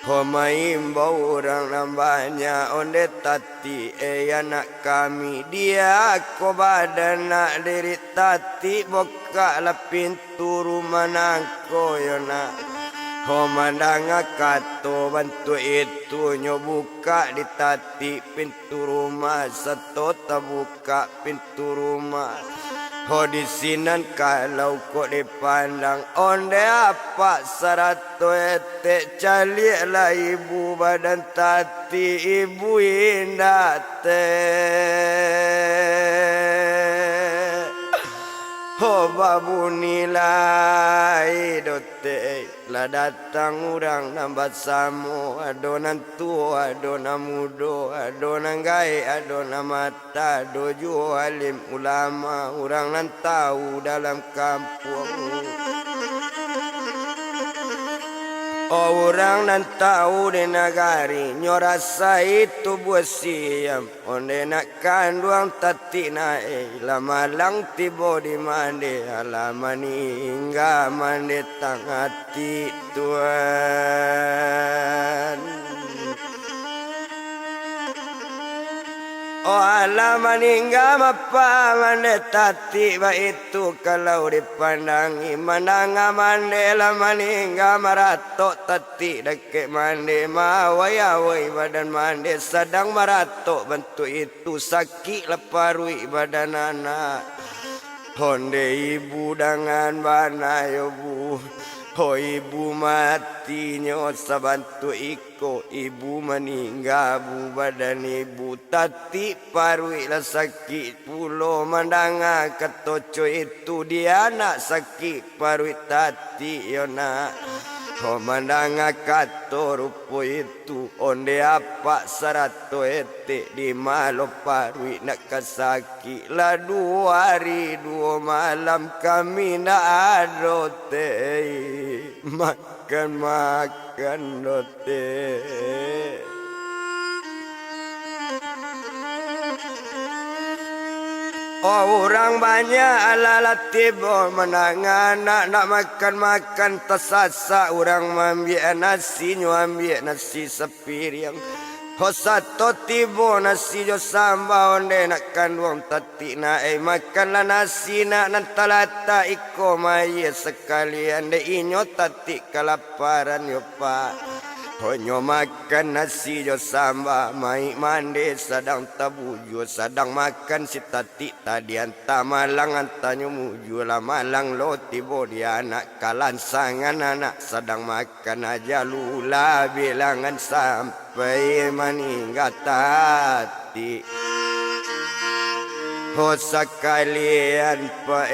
Imbau orang nambahnya onde tati anak kami dia ko badan nak diri tati buka la pintu rumah nangko yona mandang kato bantu itu nyobuka di tati pintu rumah satu buka pintu rumah di sinan kalau kok dipandang onde apa sarato ete calik lah ibu badan tati ibu indah babu nilai dote lah datang orang nambat samu adonan tua adonan mudo adonan gai adonan mata dojo alim ulama orang nan tahu dalam kampung orang nan tahu di negari nyorasa itu buat siam onde nak kanduang tati nae lama lang tibo di mande alama ningga mande tangati Tuhan alama ningga mapa mande tati ba itu kalau dipandangi mandanga mande lama ningga marato tati deke mande mawai awai badan mande sedang marato bantu itu sakit leparui badan anak honde ibu dengan bana bu ibu matinya sabantu iko ibu meninggal bu badan ibu tati parui lah sakit pulo mandanga ketoco itu dia nak sakit parui tati yona mandanga kato rupo itu onde apa sarato ete di malo parui nak kasaki lah 2 hari 2 malam kami nak adote makan dote Orang banyak ala tiba menangan nak makan tersasa orang ambil nasi nyo ambil nasi sepiring. Hosato tibo nasi jo sambal onde nak kandung tati na makanlah nasi nak nantalata iko mai sekalian de inyo tati kelaparan yo pak. Honyo makan nasi jo sambal mai mande sedang tabuju sedang makan si tati tadi anta malang antanyo muju lah malang lo tibo dia anak kalansangan anak sedang makan aja lula bilangan sampai meninggal tati. Oh sekalian pak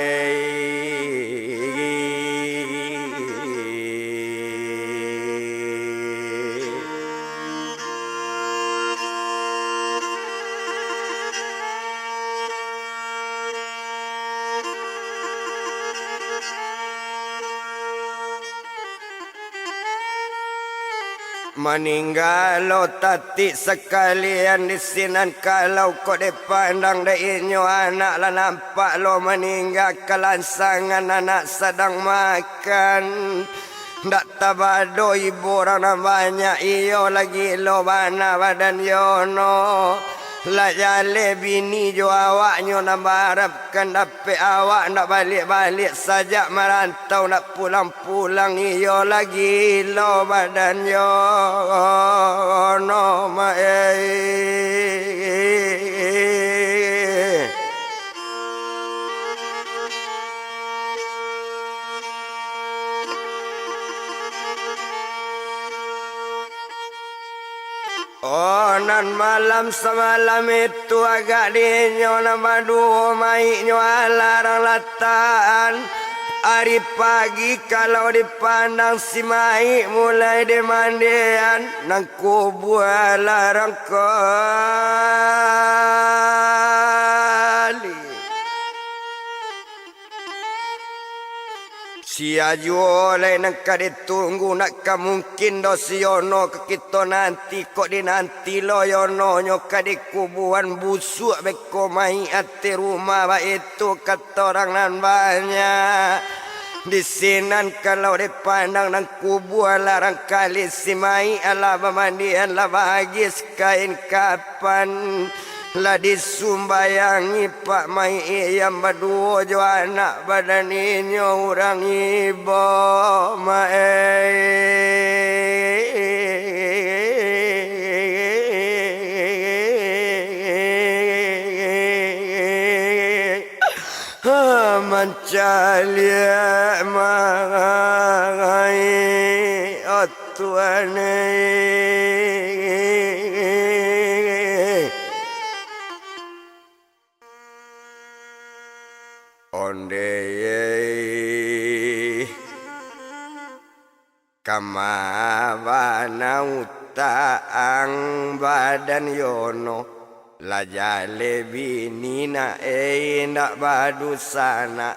meninggal lo tati sekalian di sinan kalau kau dipandang de inyo anak lah nampak lo meninggal kelansangan anak sedang makan. Ndak tabado ibu orang namanya iyo lagi lo bana badan yono. Lah jale bini jo awaknyo nak harapkan dapat awak nak balik-balik saja merantau nak pulang-pulang iyo lagi lo badan yo no Oh nan malam semalam itu agak dinyo nama dua mainyo alarang lataan. Hari pagi kalau dipandang si mai mulai demandian nang kubur larang kali. Si ajo oleh nak ditunggu nak mungkin do si yono ke kita nanti kok di nanti lo yono nyo kadi kuburan busuk beko mai ati rumah ba itu kata orang nan banyak. Di sinan kalau dipandang nang kubur larang kali si mai ala pemandian lah bagi kain kapan. Lah disumbayangi Pak Mai yang berdua jo anak badan inyo orang ibu Mai. Mencalia mai oh Tuhan onde kamawana utaang badan yono lajale bini na nak badusana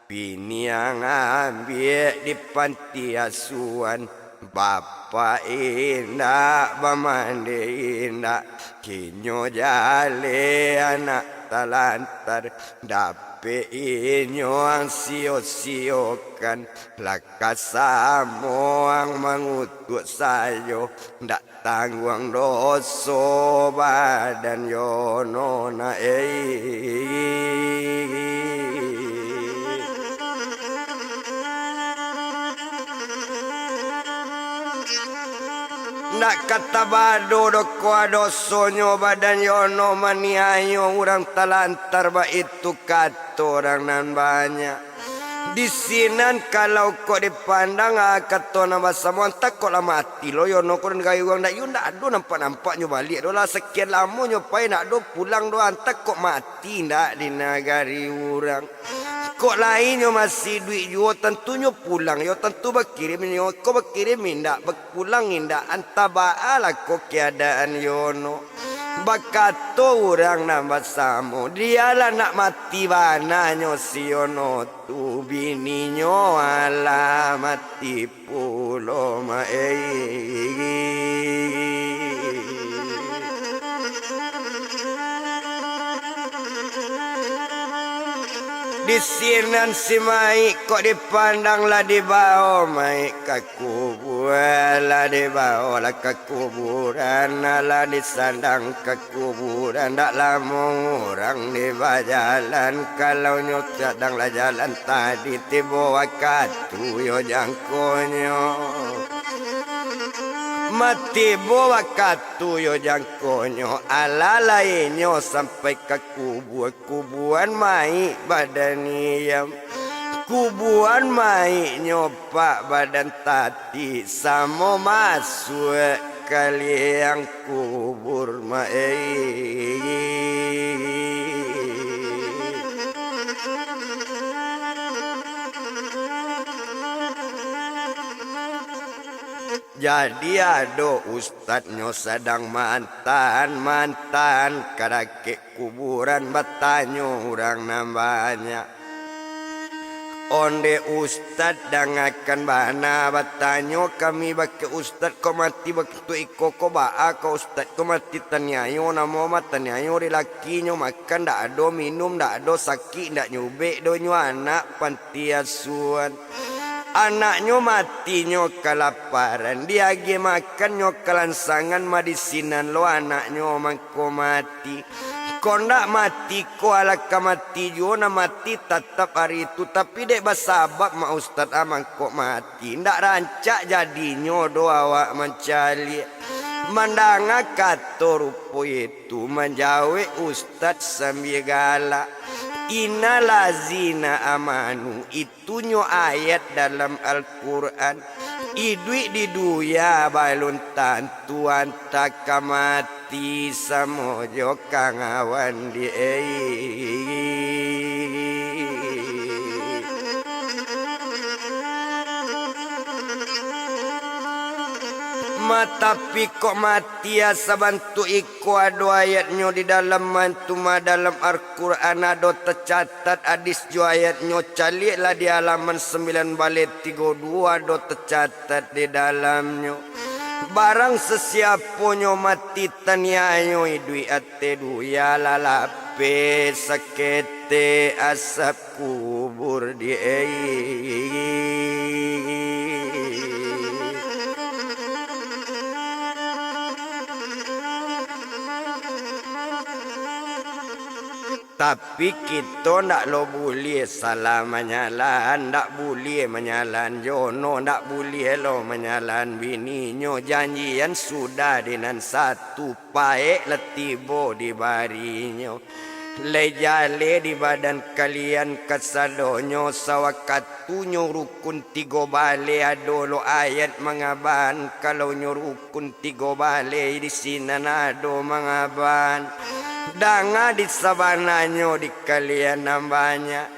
bini yang ambil di panti asuhan Bapa indak bamande indak kinyo jale anak talantar dape inyo ang sio-siokan lakasamo ang mangutuk sayo ndak tangguang doso badan yono na nak kata bado doko adosonyo badan yono maniayo orang talantar ba itu kata orang nan banyak. Di sinan kalau kok dipandang kata nama samuan tak kok lah mati lo yono kau dan gayung nak yun nak do nampak-nampaknya balik do lah sekian lama nyopai nak do pulang do antak kok mati ndak di negari orang. Kok lainnya masih duit yo tentunya pulang yo tentu berkirim yo kau berkirim indak berpulang indak anta baala kok keadaan yono bakato orang nambah samo dialah nak mati bananyo si yono tu bininyo ala mati pulo Disinan si Mai kok dipandang lah di bawah Mai ke kuburan lah di bawah lah ke kuburan lah disandang ke kuburan tak lama orang di jalan kalau nyok sedang lah jalan tadi tiba wakatu yo jangkonyo mati bawa katu yo jangkonyo ala lainnya sampai ke kuburan Mai badan niam kuburan Mai nyopak badan tati sama masuk kali yang kubur Mai. Jadi ada ustadnya sedang mantan kadake kuburan bertanya orang namanya. Onde ustad dangakan bana bertanya kami bake ustad kau mati waktu iko kau baa kau ustad kau mati tanyayo nama mat tanyayo rilakinya makan dak ada minum dak ada sakit dak nyubek donyo anak panti asuhan. Anaknya matinya kelaparan dia lagi makannya kelansangan madisinan lo anaknya mangko mati kau nak mati kau alaka mati juga mati tetap hari itu tapi dek basabak mak ustad amang kau mati ndak rancak jadinya doa awak mencari mandanga kato rupo itu menjauh ustad sambil galak. Inna lazina amanu itunyo ayat dalam Al-Quran idui diduya balun tantuan takamati samojo kangawan di tapi kok mati ya sabantu iko ado ayatnya di dalam mantuma dalam Al-Quran ado tercatat hadis jo ayatnya calik lah di halaman 9 balik 32 ado tercatat di dalamnya barang sesiaponyo mati taniayo idui ate duya lalape sakete asap kubur di tapi kita ndak lo boleh salah menyalan, ndak boleh menyalan jono, ndak boleh lo menyalan bininyo. Janjian sudah dengan satu paek letibo di barinyo. Lejale di badan kalian kesadonyo sawakatunyo rukun 3 bale adolo ayat mengaban kalau nyurukun 3 bale di sini ado mengaban. Danga di sabananyo di kalian nambahnya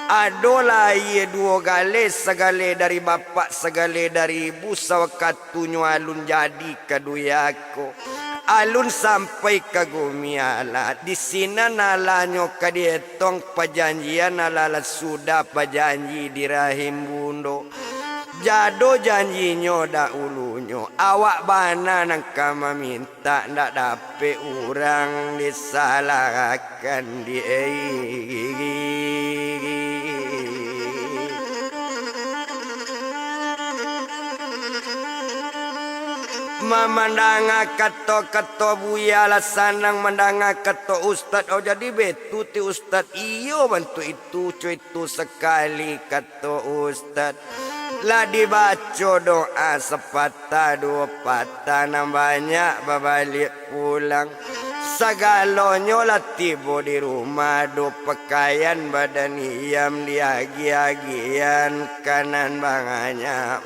adolah ia 2 gale segale dari bapak segale dari ibu sawakatunyo alun jadi kaduyako alun sampai ke gumiala di sini nalanyo kadietong pajanjian nalala sudah pajanji di rahim bundo jado janjinyo dak ulunyo awak bana nang kama minta ndak dape urang disalahkan di mamandanga kato buya lah sanang mandanga kato ustad oh jadi betu ti ustad iyo bantu itu cuy itu sekali kato ustad lah dibaca doa sepatah 2 patah nambahnya babalik pulang sagalonyo lah tiba di rumah do pakaian badan iam diagi-agian kanan banganya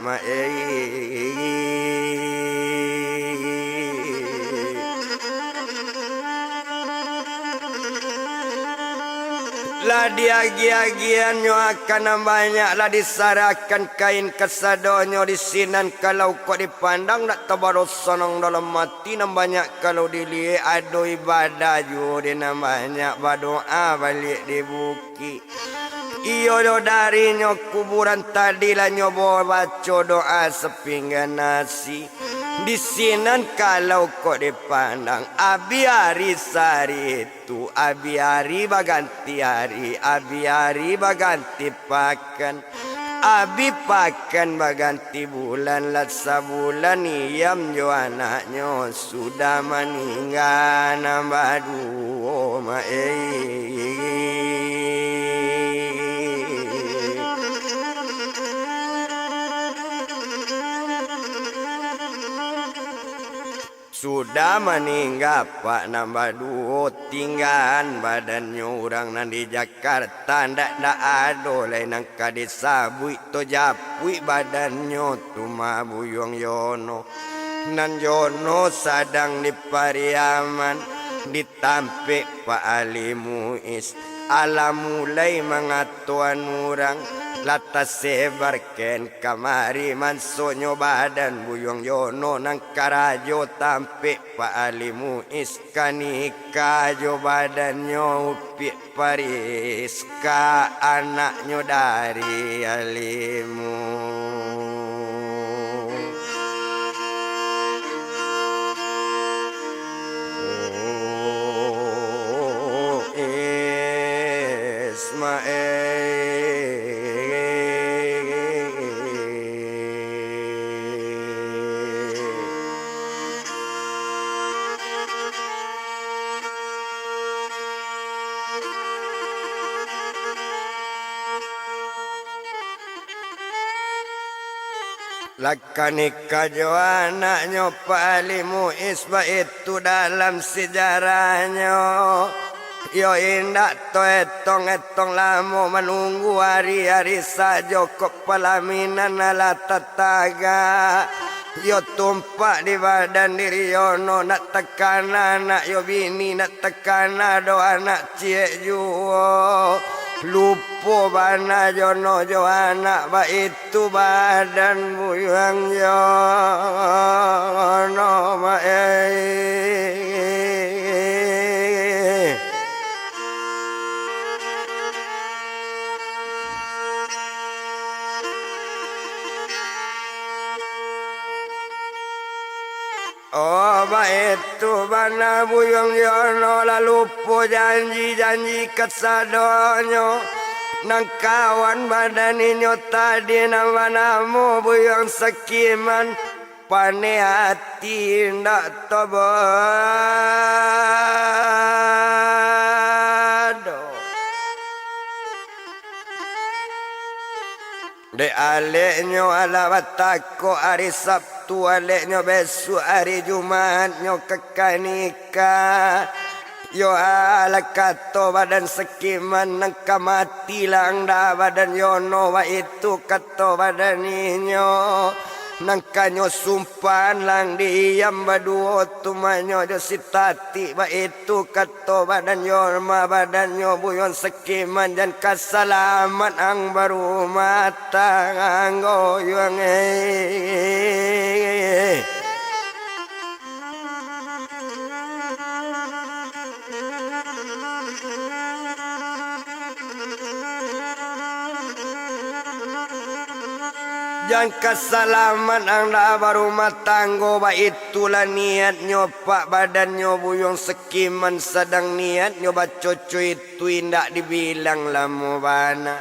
lah diagi-agian nyo akan banyak lah disarakan kain kesadonyo di sinan kalau kau dipandang nak tabaros sonong dalam mati nam banyak kalau dilihat ado ibadah jo di nam banyak berdoa balik di buki iyo do dari nyo kuburan tadi lah nyo baca doa sepinggan nasi Di sinan kalau kau dipandang abi hari sari itu abi hari baganti hari abi hari baganti pakan abi pakan baganti bulan latsa bulan iam jo anaknya sudah meninggal nambah dua sudah meninggal pak nambah dua tinggalan badannya orang nan di Jakarta ndak ada lain nang kade sabui to japui badannya tu mabuyong yono nan yono sadang di Pariaman ditampe Pak Ali Muiz ala mulai mengatuan orang latas sebarken kamari mansonyo badan buyong yono nang karajo tampe Pak Ali Muiz kanika jo badannya upi Paris ka anaknya dari Alimu. Lakanika jo anaknya Pak Ali Muiz itu dalam sejarahnya. Yo indak to etong lamo menunggu hari-hari saja kok pelaminan ala tetaga. Yo tumpak di badan diri yono nak tekan anak yo bini nak tekan do anak cie juo. Lupo bana jono jo anak ba itu badan buyang yono ma oh ba itu bana buyang yono lalu po janji kesadonyo nang kawan badaninyo tadi nama buyang sekiman pane hati ndak tobado de aleknyo ala batako hari Sabtu aleknyo besok hari Jumatnyo kekanika. Yo ala kato badan sekiman nang kamati lang da badan yono wa itu kato badan inyo nang kanyo sumpan lang diam baduo tumanyo jo sitati wa itu kato badan yorma badan yo buyon sekiman dan kasalamat ang baru mata nganggo yung Jangan kesalaman ang baru matanggo ba itulah niatnya Pak badannya buyong sekiman sedang niatnya ba cucu itu indak dibilang lamo bana.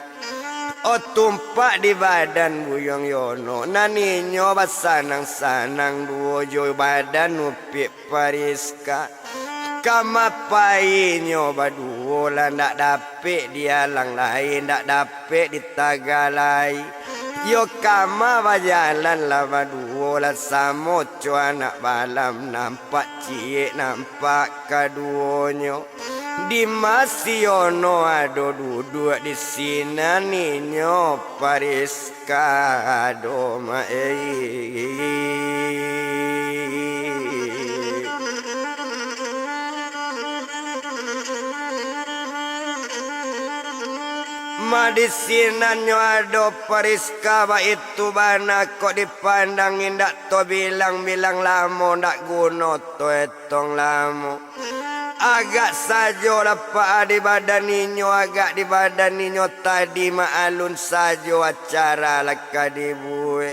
Oh tumpak di badan buyong yono naninyo ba sanang-sanang duo jo badan upi Pariska. Kamapainyo ba duo lah ndak dapet dia lang lain ndak dapet di Tagalay. Yo kama bajalan lama duo la samoco anak balam nampak cie nampak kaduonyo di masiono ado duduk di sini ninyo Pariska ado Madisinan nyo ado Pariska ba itu bana kok dipandang indak to bilang-bilang lamo ndak guno to etong lamo. Agak sajo lapa di badan ninyo agak di badan ninyo tadi maalun sajo acara laka dibue.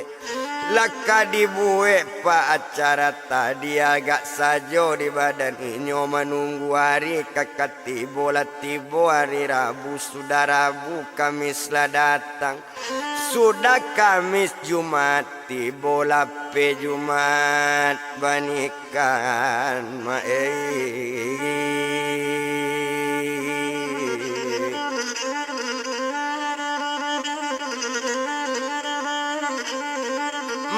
Laka dibuat pak acara tadi agak sajo di badan inyo menunggu hari kakak tibo hari Rabu sudah Rabu Kamis lah datang sudah Kamis Jumat tibo lape Jumat banikan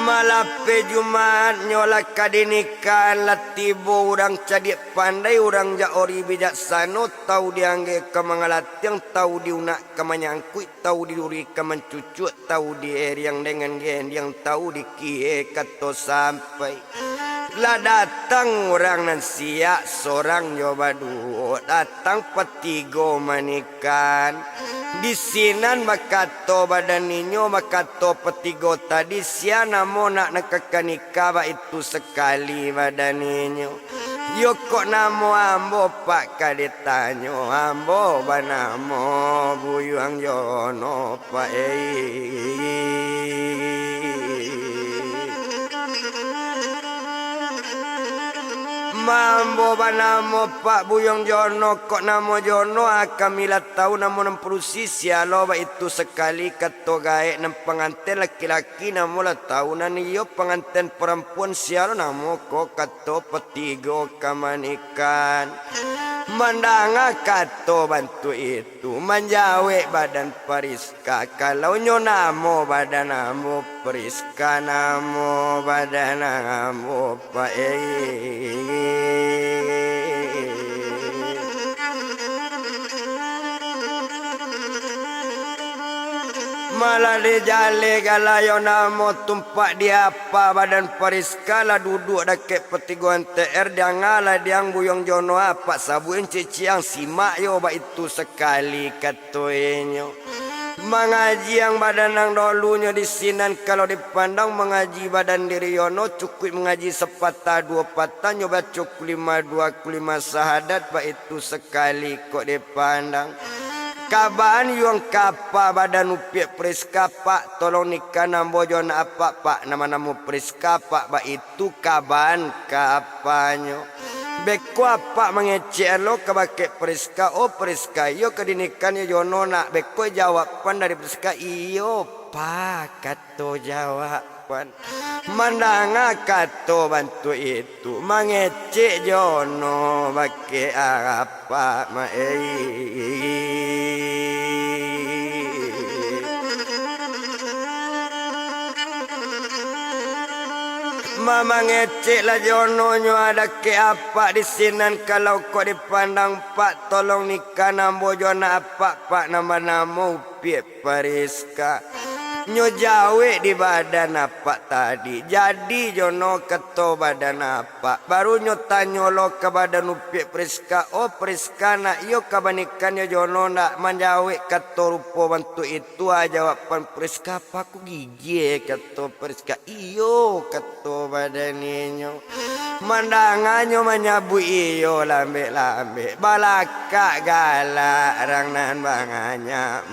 malape Jumat nyola kadinikan latibo urang cadik pandai urang jaori bijaksana tau diangge kemangalat yang tau diunak kemanyangkui tau diuri kemencucut tau di yang dengan gen yang tau dikie kato sampai lah datang orang nan siak sorang nyoba duo datang petigo manikan di sinan makato badan ninyo makato petigo tadi sia namo nak nekakanika ba itu sekali badan ninyo yo kok namo ambo pak kadetanyo ambo banamo buyang jono pak Mambo banamo Pak Buyong Jono kok namo Jono akamilat tahu namo 60 sisia lo itu sekali kato gae nem pengantin laki-laki namo la tahunan iyo pengantin perempuan sialo namo kok kato petigo kamanikan mandanga kato bantu itu manjawe badan Periska kalau nyo namo badan namo Periska namo badan namo Pak malah di jale galayo namo tumpak dia apa badan Periska lah duduk dake petiguan TR dia ngalah diang Buyong Jono apa sabuin ciciang simak yo ba itu sekali katoenyo mengaji yang badan nang dolunya di sinan kalau dipandang mengaji badan diri yono cukup mengaji sepatah dua patah nyoba cukup 5 sahadat ba itu sekali kok dipandang kabaan yung kapa badan upiak Periska pak tolong nikah nambojon apa pak nama-nama Periska pak ba itu kabaan kapanyo beko apa mengecek lo kebake Periska oh Periska iyo kedinikan yo jono nak beko jawaban dari Periska iyo pak kato jawaban mandanga kato bantu itu mengecek jono bake apa Mama ngecek lah Jono nyo ada ke apa di sinan kalau kau dipandang pak tolong nikah nambo Jona apa pak nama-nama upiak Periska nyo jawe di badan apa tadi jadi Jono keto badan apa baru nyo tanyo lo ke badan upiak Periska oh Periska nak yo kabanikan yo Jono nak menjawe keto rupo bantu itu aja jawaban Periska apa aku gigi keto Periska iyo keto badan inyo mandanganyo menyabu iyo lambe-lambe balaka galak rang nan banganya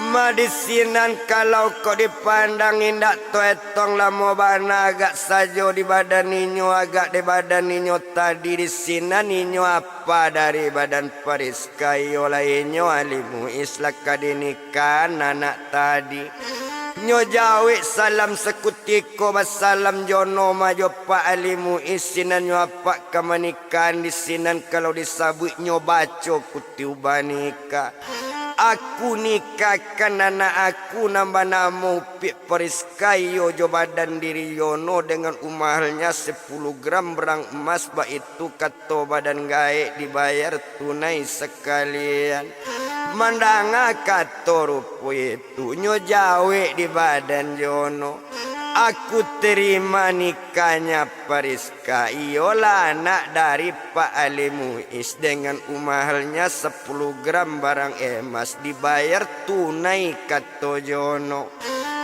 Madisinan kalau kau dipandang indak toetong lamo bana agak sajo di badan ninyo agak di badan ninyo tadi di sinan ninyo apa dari badan Periska yola inyo alimu islak kadinikan anak tadi nyo jawe salam sekutiko basalam Jono majo pak alimu isinan nyo apa kamanikan di sinan kalau disabut nyo baco kuti ubanika aku nikahkan anak aku nambah nama upiak Periska yo jo badan diri Yono dengan umahalnya 10 gram berang emas ba itu kato badan gae dibayar tunai sekalian mandanga kato rupo itu nyo jawe di badan Jono aku terima nikahnya Periska iyolah anak dari Pak Ali Muiz dengan umahalnya 10 gram barang emas dibayar tunai kato Jono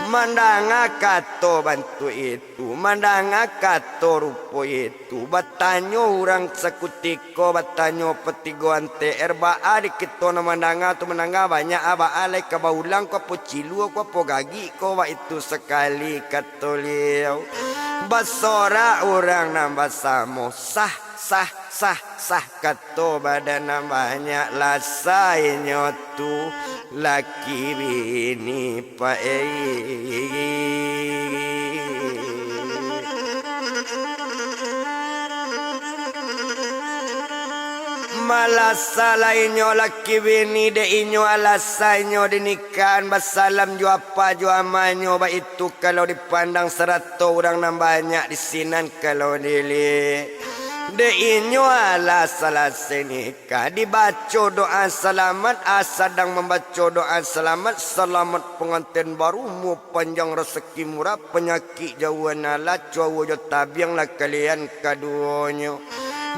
Mandanga kato bantu itu, mandanga kato rupo itu, batanyo orang sekutiko, batanyo petigo ante erba adik kita na mandanga tu mandanga banyak aba alai kabaulang ko po cilu ko po gagi ko wa itu sekali kato liau. Basora orang nambah samo sah kato badan banyak lasai nyotu laki bini malasa lainyo laki bini de inyo alasanyo dinikahan basalam jo apa jo amanyo ba itu kalau dipandang 100 orang nang banyak di sinan kalau dili de inyo ala salah senika dibaca doa selamat asadang membaca doa selamat pengantin barumu panjang rezeki murah penyakit jauhan ala cuawa jo tabiang lah kalian kaduonyo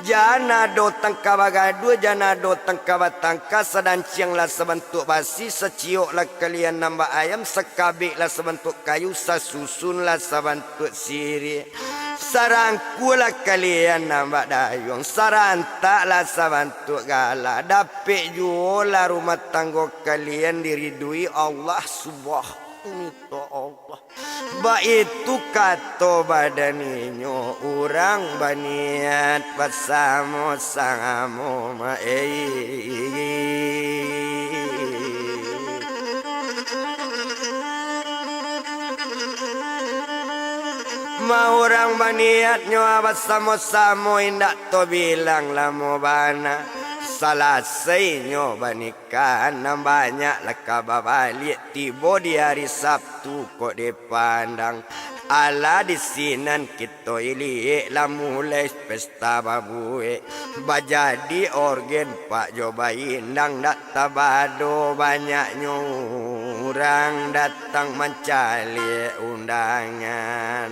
jana do tangka bagadu jana do tangka batangka sedan ciang lah sebentuk basi seciok lah kalian nambah ayam sekabik lah sebentuk kayu sasusun lah sebentuk siri sarangkulah kalian nambah dayung sarantak lah sebentuk gala dapik juolah rumah tangga kalian diridui Allah subhanahu Allah. Ba itu kato badaninyo orang baniat pasamo sangamo ma orang baniatnyo abas samo-samo indak to bilang lamo bana salah seinyo banikan banyak laka babalik tiba di hari Sabtu kok dipandang ala di sinan kita ilik lah mulai pesta babue bajadi organ Pak Joba Indang dak tabado banyaknya orang datang mencari undangan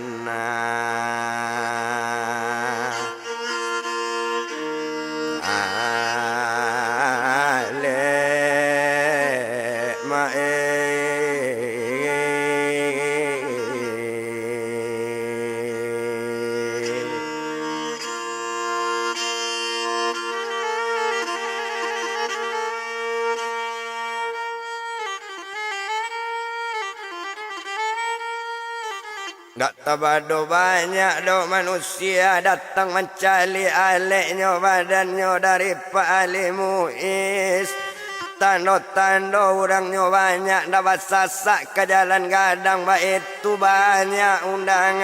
dak tabado banyak do manusia datang mencari aleknya badannya dari Pak Ali Muiz. Tando-tando orangnya banyak dapat sasak ke jalan gadang ba itu banyak undangannya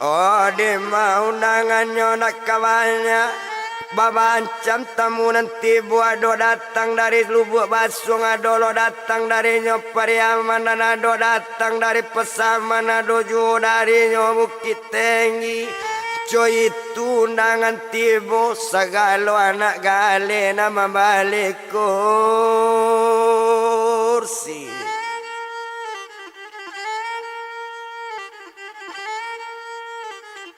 oh di mau undangannya nak kawannya babancam tamu nanti buat do datang dari Lubuk Basung ado lo datang dari Nyopariaman dan ado datang dari Pesaman ado juga dari Bukit Tinggi coy itu undangan tibo segalo anak gale nama balik kursi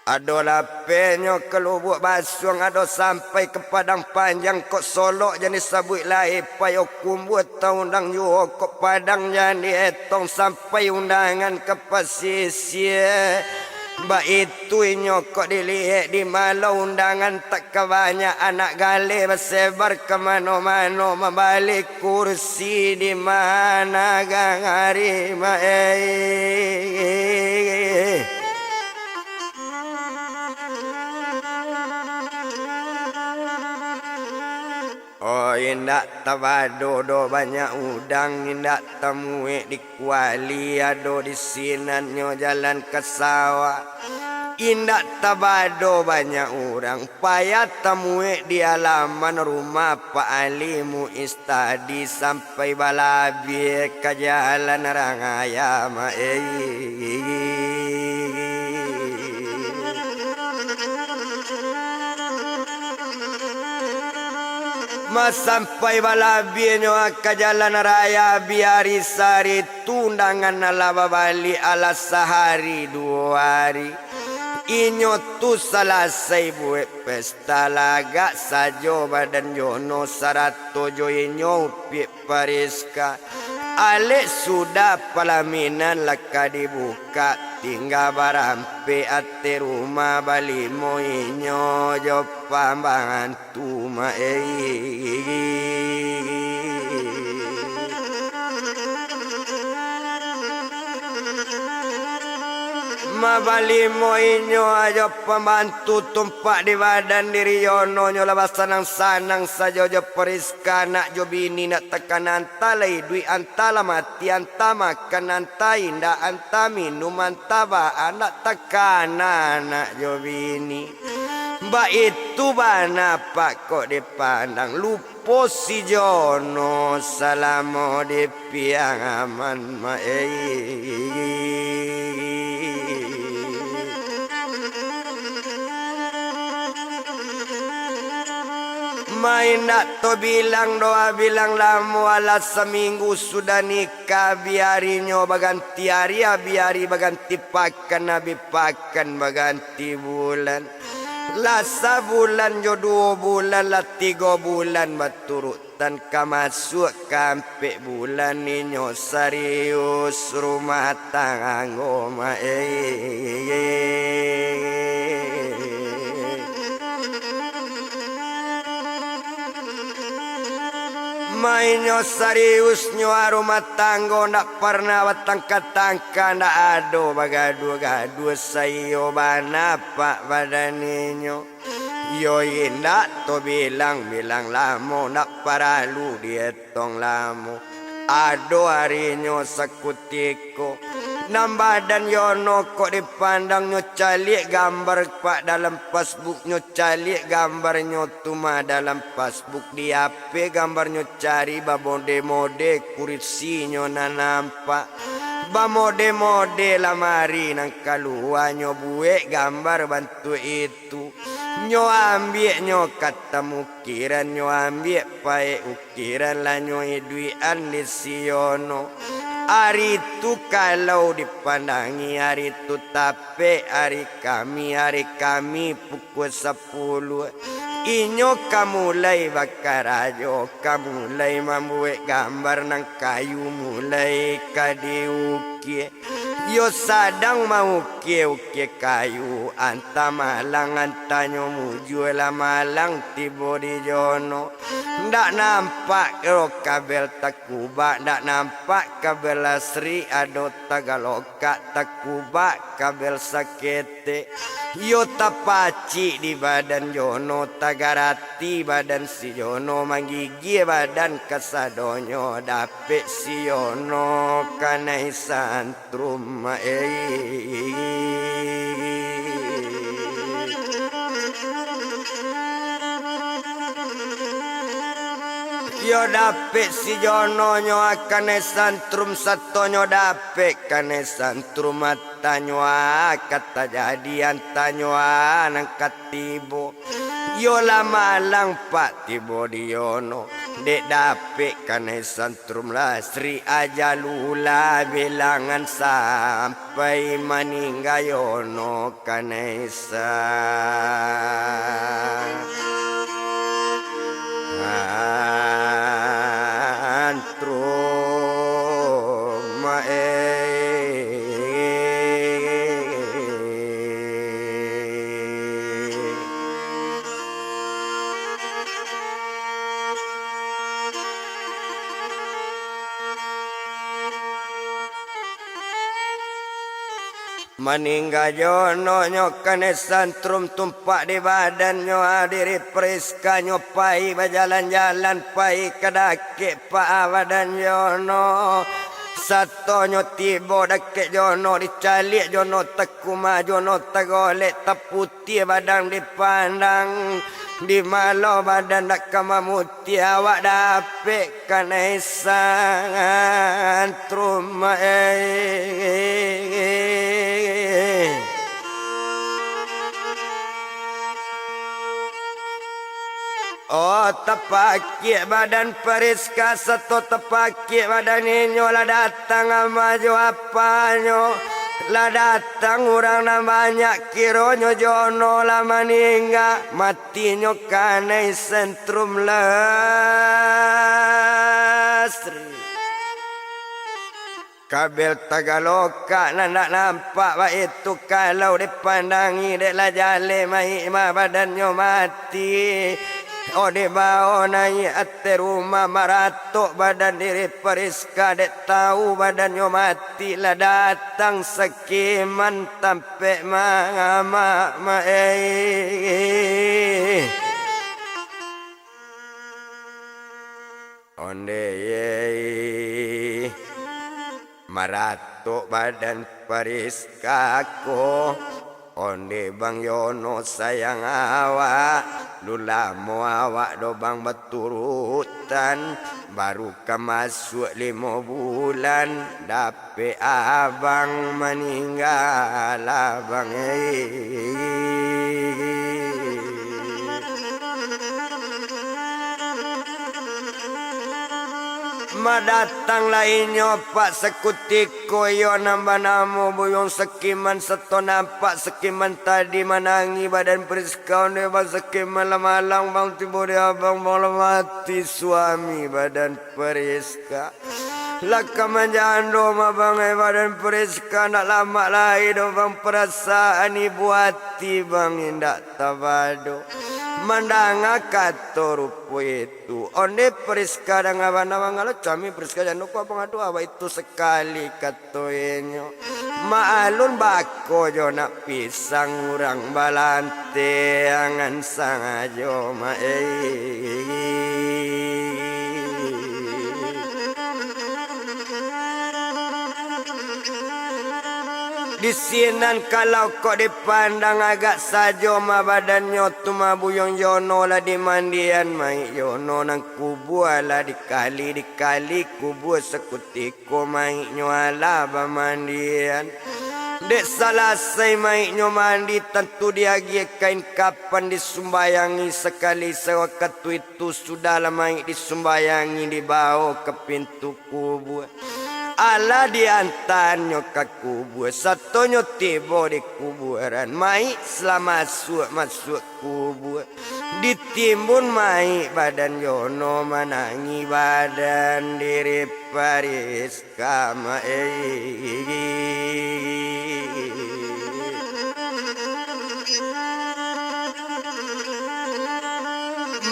ado lapenyo ke Lubuk Basung ado sampai ke Padang Panjang kok Solok jenis sabut lai payo kumbut undang yo kok Padang jadi etong sampai undangan ke pesisir ba itu inyo kok dilihat di malau undangan tak kebanyak anak gale bersebar ke mano-mano membalik kursi di mana gang hari oh indak tabado do banyak udang indak temui di Kuali ado di sinanyo jalan ke sawah indak tabado banyak orang payah temui di halaman rumah Pak Ali Muiz tadi sampai balabi ke jalan Rangaya mas sampai balabinyo ke jalan raya biari sari tundangan ala babali ala sehari 2 hari Inyo tu selesai buat pesta laga sajo badan Yono sarato jo inyo pi Pariska. Ale sudah pelaminan laka dibuka tinggal barampe ate rumah bali mo inyo jo pambangan tuma Mabali mo inyo ayo pembantu tumpak di badan diri Yono nyola basanang-sanang saja jo Pariska nak jo bini nak tekan antalai dui antala mati anta makan anta indah anta minum anta ba anak tekan anak jo bini. Mbak itu bana pak kok dipandang lupo si Jono salamo di piang aman ma Main nak to bilang doa bilang lamu ala seminggu sudah nikah biarinyo baganti hari biari baganti pakan nabi pakan baganti bulan lasa bulan jo 2 bulan lah 3 bulan baturutan kamasuk kampe bulan ninyo serius rumah tangga ma Mainyo serius nyo rumah tanggo nak pernah batangka-tangka nak ado bagadu-gadu sayo bana pak badaninyo yo indak to bilang lamo nak paralu dietong lamo ado harinyo sekutiko nambah dan Yono kok dipandang nyo calik gambar pak dalam Facebook nyo calik gambar nyo tuma dalam Facebook di HP gambar nyo cari ba mode kursi nyo na nampak ba mode lamari nang kalua nyo buek gambar bantu itu nyo ambil nyo kata mukiran nyo ambil pae ukiran lah nyo iduian di si Yono. Hari itu kalau dipandangi hari itu tapi hari kami pukul 10 inyo kamulai bakar ajo kamulai membuat gambar nang kayu mulai kadiuki yo sadang mau uki kayu anta malang antanyo mujuela malang tibo di Jono ndak nampak ro kabel takuba ndak nampak kabel asri ado tagaloka takuba kabel sakete yo tapaci di badan Jono tagarati badan si Jono manggigi badan kasadonyo dapet si Jono kanai santrum Yo dapet si Jono nyo akane santrum satonyo dapet kane santrum matanyo kata jadi antanyo nang katibo yo lama lang pak tibo di Yono dek dapet kane santrum lasri aja lula bilangan sampai meninggal Yono kane Meninggal Jono nyo kane santrum tumpak di badan nyo adiri Pariska nyo pai berjalan-jalan pai kedake pak badan Jono sato nyo tibo dake Jono dicalik Jono tekuma Jono tegolek teputi badan dipandang di malo badan dak kamamuti awak dapet kane santrum Oh tepaki badan Pariska satu tepaki badan inyo lah datang maju apanyo Lah datang orang na banyak kironyo jono lah meninggal matinyo kanai sentrum lasri kabel Tagaloka nak nampak ba itu kalau dipandangi deklah jale mai badannya mati. Oh di bawah naik ate rumah maratok badan diri Periska dek tahu badannya mati lah datang sekiman tampe mama onde maratok badan Periska ko onde Bang Yono sayang awak lulamo awak do bang beturutan baru ke masuk 5 bulan dape abang meninggal abang datang lainnya Pak Sekutiko yo nambah namo buyong sekiman seto nampak sekiman tadi menangi badan Periska ne bang sekiman malang bang tibo dia abang malam mati suami badan Periska laka menjando mabang badan Periska nak lama lagi do bang perasaan ibu hati bang indak tabado mandanga kato rupo itu onde Periska dan abang-abang ngalo kami Periska jangan lupa pengadu apa itu sekali kato enyo maalun bako jo nak pisang urang balante angan sangajo di sinan kalau kok dipandang agak sajo ma badannya tu ma buyong Yono lah di mandian mai Yono nang kubu lah dikali kubu sekutiko mai nyala ba mandian dek selesai mai nyo mandi tentu dia kain kapan disumbayangi sekali sewaktu itu sudah lama disumbayangi dibawa ke pintu kubu ala diantarnya ke kubur satunya tiba di kuburan mai selama masuk kubur ditimbun mai badan Yono menangi badan diri Periska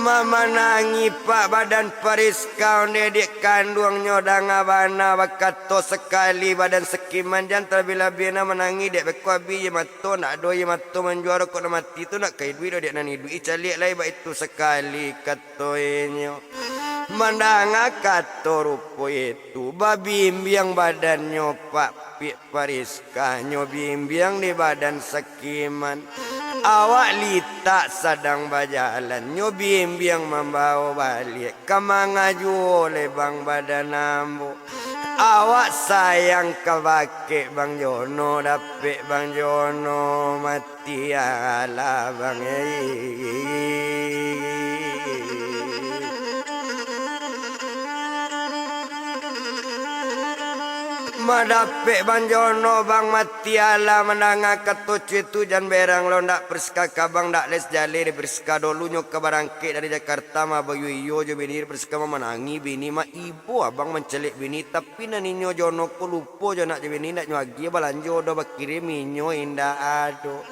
mama nangi Pak badan Periska onde dik kandung nyodang abana bakato sekali badan sekiman jantar bila bina menangi dek bekwabi mato nak doi mato menjuara kok mati tu nak kai duit dek nani duit calik lai ba itu sekali katoenyo mandanga kato rupo itu babimbiang badannya Pak Periska nyo bimbiang di badan sekiman awak litak sedang berjalan nyo bimbiang membawa balik kemangaju oleh bang badan ambo awak sayang kebake bang Yono dapet bang Yono mati ala bang madapek bang Yono bang mati ala menanga ketoci itu jan berang lo ndak Periska kabang ndak les jali di Periska dulu nyo ke barangke dari Jakarta ma bayu iyo jo bini Periska ma menangi bini ma ibu abang mencelik bini tapi nani nyo Yono ko lupo jo nak bini ndak nyo agi balanjo do bakirim nyo indah ado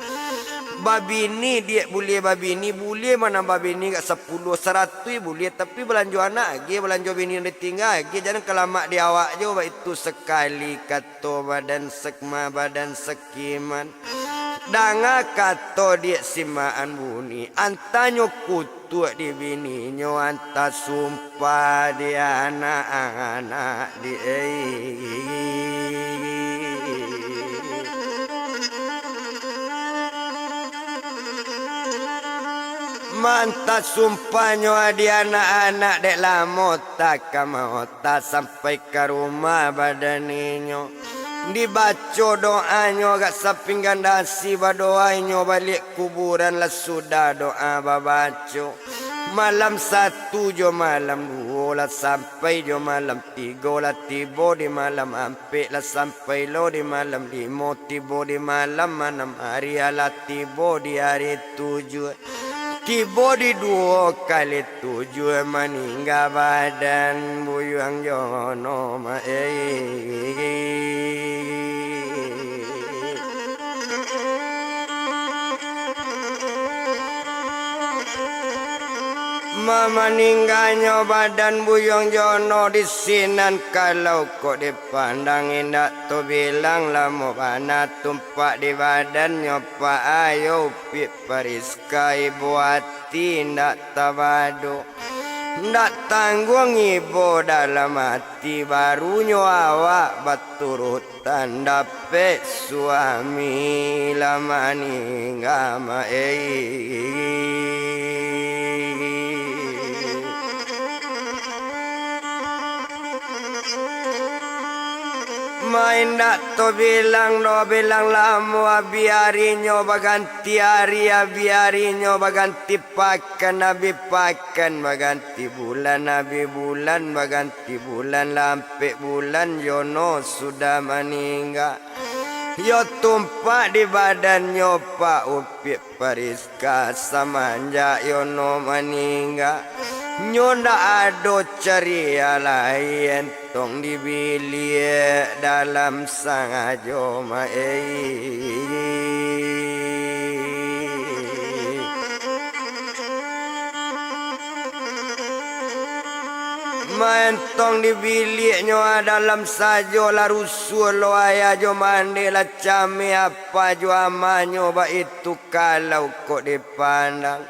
babini dia boleh babini boleh mana babini kat 10 100 boleh tapi belanjo anak agi belanjo bini ditinggal agi jangan kelamak di awak jo itu sekali kato badan sekma badan sekiman danga kato dia simaan buni antanyo kutu di bini nyo anta sumpah di anak-anak di mantap sumpahnya di anak-anak dek lama tak kamota sampai ke rumah badaninyo dibaca doanya gak sapinggan dasi badoanya balik kuburan lah sudah doa babaco malam 1 jo malam 2 lah sampai jo malam 3 lah tiba di malam 4 lah sampai lo di malam 5 tiba di malam 6 hari lah tiba di hari 7 tiba di 2 kali 7 meninggal badan Buyang Jono meninggalnya badan Buyong Jono di sinan kalau kok dipandang indak tu bilang lama mana tumpak di badannya Pak Ayo pi Pariska ibu hati ndak tabado ndak tanggung ibu dalam hati barunya awak baturutan dapet suami lama ninggal main dak to bilang lama biarinyo baganti hari biarinyo baganti pakan nabi pakan baganti bulan nabi bulan baganti bulan lampe bulan Jono sudah meninggal yo tumpak di badannya Pak Upi Pariska semenjak Yono meninggal nyoda ado ceria lain tong dibili dalam sangajo main tong dibiliknya dalam sajo la rusuh lo ayah jo mandi la cami apa jo amanyo ba itu kalau kok dipandang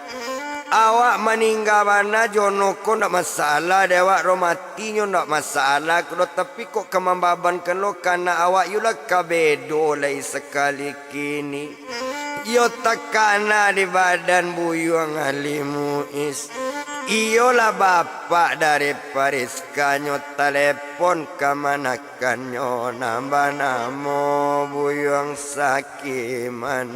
awak meninggal mana Jono kok ndak masalah dewak romatinya ndak masalah kalau tapi kok kemambaban kan lo karena awak yulah kabedo lai sekali kini yo takana di badan Buyung alimu is iyolah bapak dari Pariska nyo telepon kemanakannya nambah namo Buyung Sakiman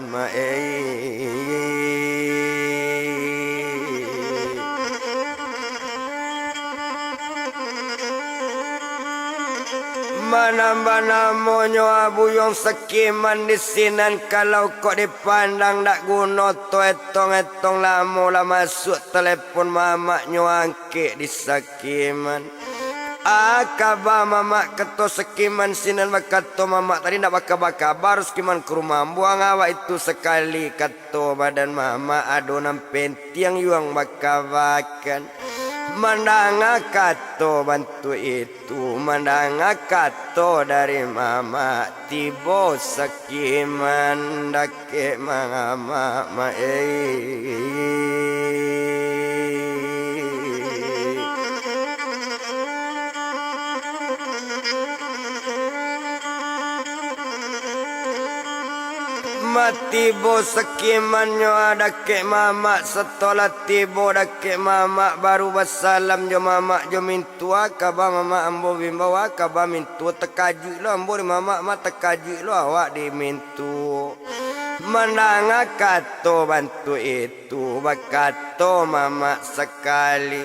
menambah namonyo Buyong Sakiman di sinan kalau kok dipandang dak guna to etong lama masuk telepon mamaknyo angke di Sakiman kabar mamak keto Sakiman sinan bakato mamak tadi ndak kabar Sakiman ke rumah buang awak itu sekali keto badan mama adonan pentiang yuang bakabakan mandanga kato bantu itu mandanga kato dari mama tibo Sakiman dake mama tibo Sakimannya ada ke mama setelah tibo ada ke mama baru wassalam jo mama jo mintua kaba mama ambo bimbawa kaba mintu tekaju lo ambo di mama tekaju lo awak di mintu menanga kato bantu itu bakato mama sekali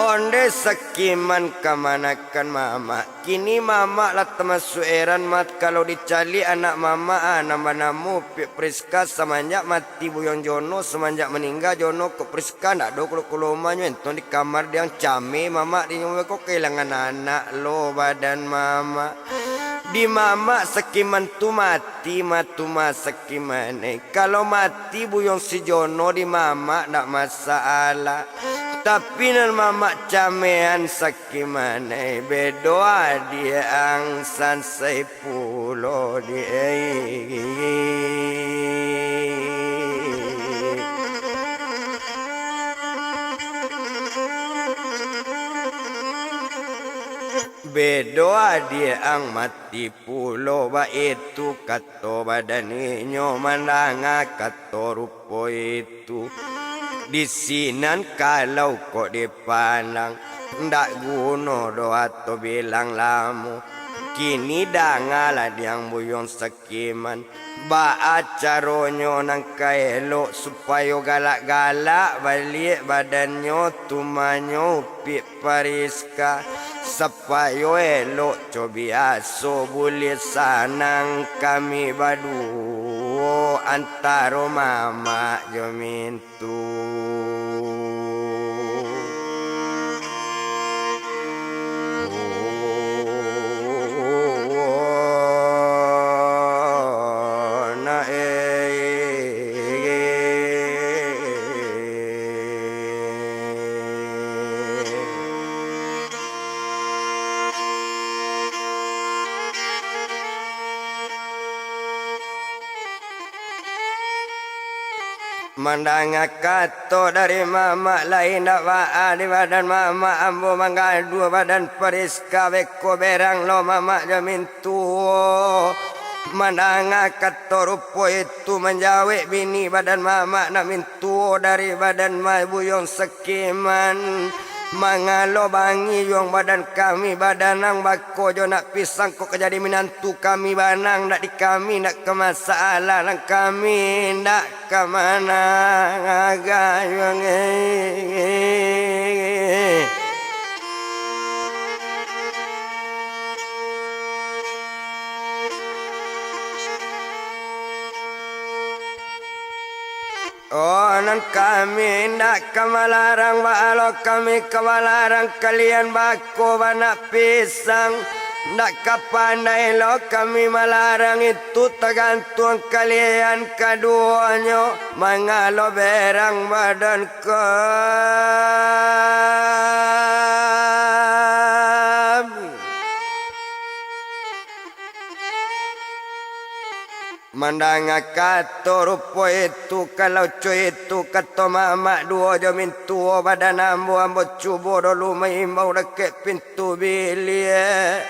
onde Sakiman kemanakan mama kini mama lah termasuk eran mat kalau dicali anak mama nama namu Priska semenjak mati Buyong Jono semenjak meninggal Jono ke Priska nak do kalau manyo entong di kamar dia came mama di nyumwe kok kehilangan anak lo badan mama di mama Sakiman tu mati matuma Sakiman kalau mati Buyong si Jono di mama tak masalah tapi nan mama camean Sakiman bedoa dia angsan sepulo dia bedoa dia ang mati pulo ba itu kato badaninyo mananga kato rupo itu di sinan kalau kok dipandang ndak guna doa to bilang lamu kini dangalah diang buyong sekiman baat caronyo nang kaelo supaya galak-galak balik badannya tumanyo pi pariska supaya elok cobiaso boleh sanang kami badu antara mama jo mintu. Mandang kato dari mama lain dakwaan di badan mama ambo mangadu badan periska beko berang lo mama jamin tuo. Mandang kato rupo itu menjawab bini badan mama namin tuo dari badan mai buyong sekiman. Mangalo bangi yung badan kami badanang bako jo nak pisang kok jadi menantu kami banang nak di kami nak ke masalah nang kami nak ke mana agayong oh nan kami nak kemalarang walau kami kemalarang kalian bako banak pisang nak kapandai lo kami melarang itu tergantung kalian keduanya mangalo berang badan kami. Mandang kato rupo itu kalau cuy itu kato mama dua jamin tua badan ambo cubo dulu mau deket pintu bilik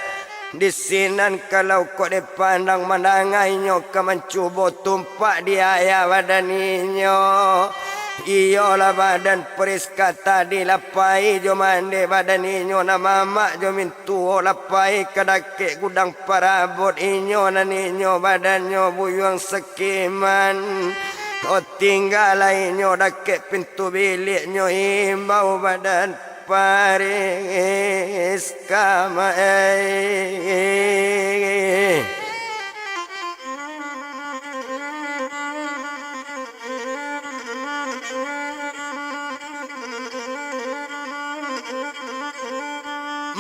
di sinan kalau kau dipandang mandangannya kaman cubo tumpak dia ya badan inyo. Iyalah badan periska tadi lapai jo mande badan inyo na mama jo mintu lapai kadake gudang parabot inyo na ninyo badannya buyang sekiman. O tinggal inyo dake pintu biliknya imbau badan periska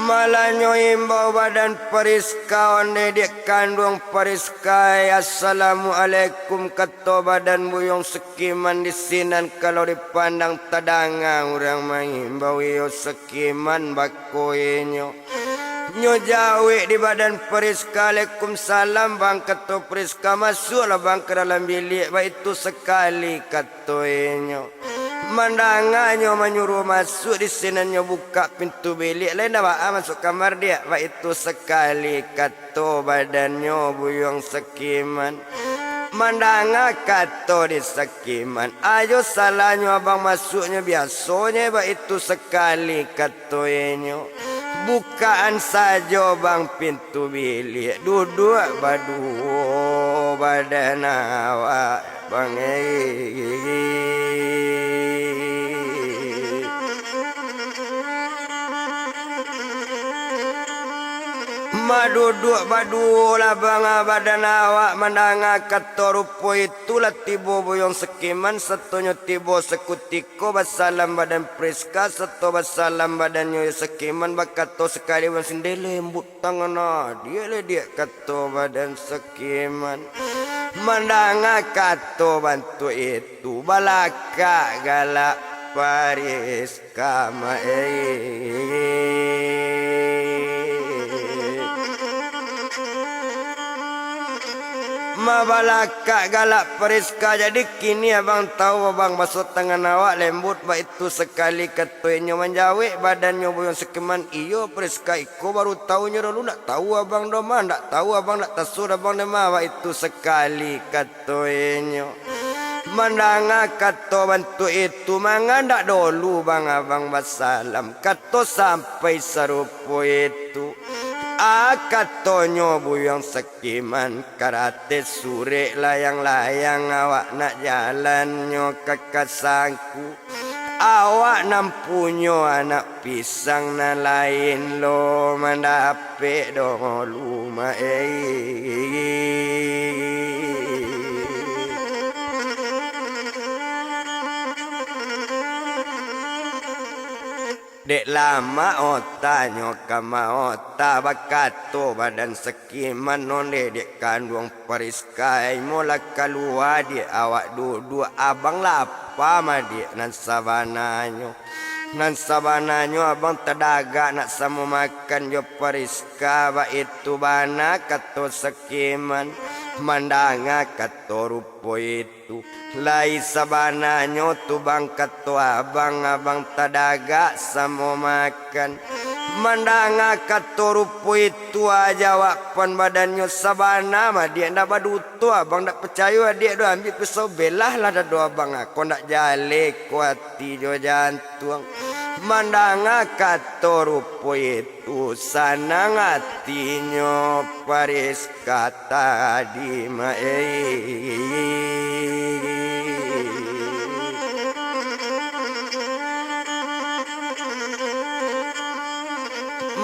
malanyo imbau badan periska onde dek kandung periska. Assalamualaikum kato badan buyong sekiman di sinan kalau dipandang tadangan orang mengimbau iyo sekiman bakoinyo nyo jawe di badan periska. Waalaikumsalam bang kato periska masuklah bang ke dalam bilik baik itu sekali kato inyo. Mandangannya menyuruh masuk di sinannya buka pintu bilik lain dah masuk kamar dia baik itu sekali kato badannya buyong sekiman. Mandanga kato di sekiman ayo salahnya abang masuknya biasanya baik itu sekali kato inyo. Bukaan saja bang pintu bilik duduk badu badan awak bang maduduk badu lah bang badan awak mandanga kato rupo itulah tibo buyong sekiman satunya tibo sekutiko basalam badan periska satu basalam badannya sekiman bakato sekali bang sendiri lembut tangan dia le dia kato badan sekiman. Mandanga kato bantu itu balaka galak pariska mabalaka galak periska. Jadi kini abang tahu abang masuk tangan awak lembut baik itu sekali ketuinyo menjawab badannya buyong sekiman. Iyo periska iko baru tahunya dulu nak tahu abang doma nak tahu abang nak tasur abang dema baik itu sekali ketuinyo. Mandanga kato bantu itu mangandak dulu bang abang basalam kato sampai serupo itu. Katonyo buyong sekiman karate sure layang-layang awak nak jalan nyo kakasangku. Awak nampunyo anak pisang na lain lo mandape do luma Dek lama otanyo kama ota bakato badan sekiman nonde dek kandung periskai mula keluar di awak dua abang lapa ma dek nan sabananyo abang terdaga nak sama makan jo periska ba itu bana kato sekiman mandanga kato rupo itu lai sabananyo tu bang kato abang terdaga sama makan mandanga kato rupo itu aja wakpan badannya sabana mah dia ndak baduto abang ndak percaya dia do ambil pisau belah lah dah do abang aku ndak jale kuati jo jantung mandanga kato rupo itu sanang hatinya paris kata di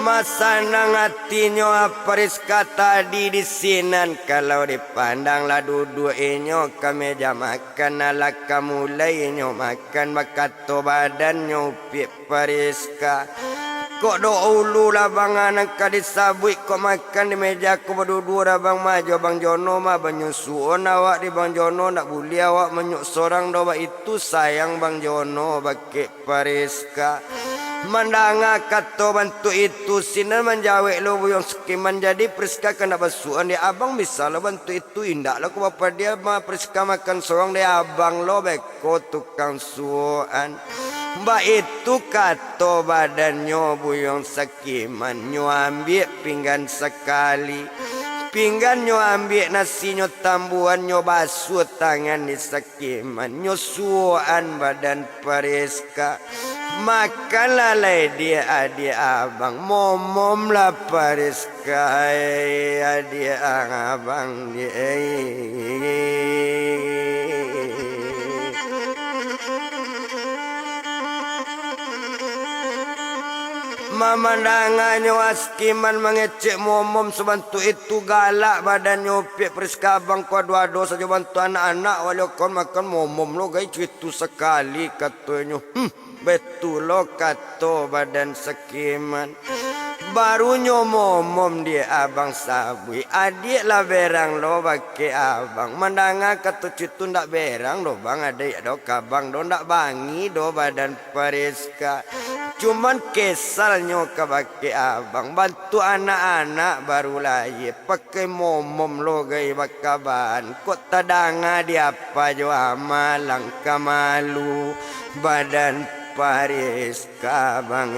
Masanang hatinya paris kata di sinan kalau dipandang lah duduk inyo kameja makan ala kamu lainyo makan bakato badannya upi pariska kok do ulu lah bang anak kadisabui kok makan di meja ku berduduk lah bang maju bang Jono mah banyusuon awak di bang Jono nak buli awak menyuk sorang doa itu sayang bang Jono bagi pariska mandanga kato bantu itu sinan menjawek lo buyong sekiman jadi periska kena basuan dia abang bisa lo bantu itu indah lo ku bapa dia mah periska makan sorang dia abang lo beko tukang suan mbak itu kato badannya buyong sekiman nyo ambil pinggan sekali pinggan nyo ambil nasi nyo tambuhan nyo basuh tangan di sekiman nyo suan badan periska makanlah dia adik abang momom lah pariska adik abang dia Memandangannya askiman mengecek momom sebantu itu galak badannya upik periska abang kau dua saja bantu anak-anak walaupun makan momom lo guys itu sekali katanya betul lo kato badan sekiman barunya momom dia abang sabui adik lah berang lo bagi abang mandanga kata citu ndak berang lo bang adik do kabang do ndak bangi do badan periska cuman kesalnya ke bagi abang bantu anak-anak baru lahir pakai momom lo gay bakaban kok tadanga dia apa jo amalang kamalu badan periska bang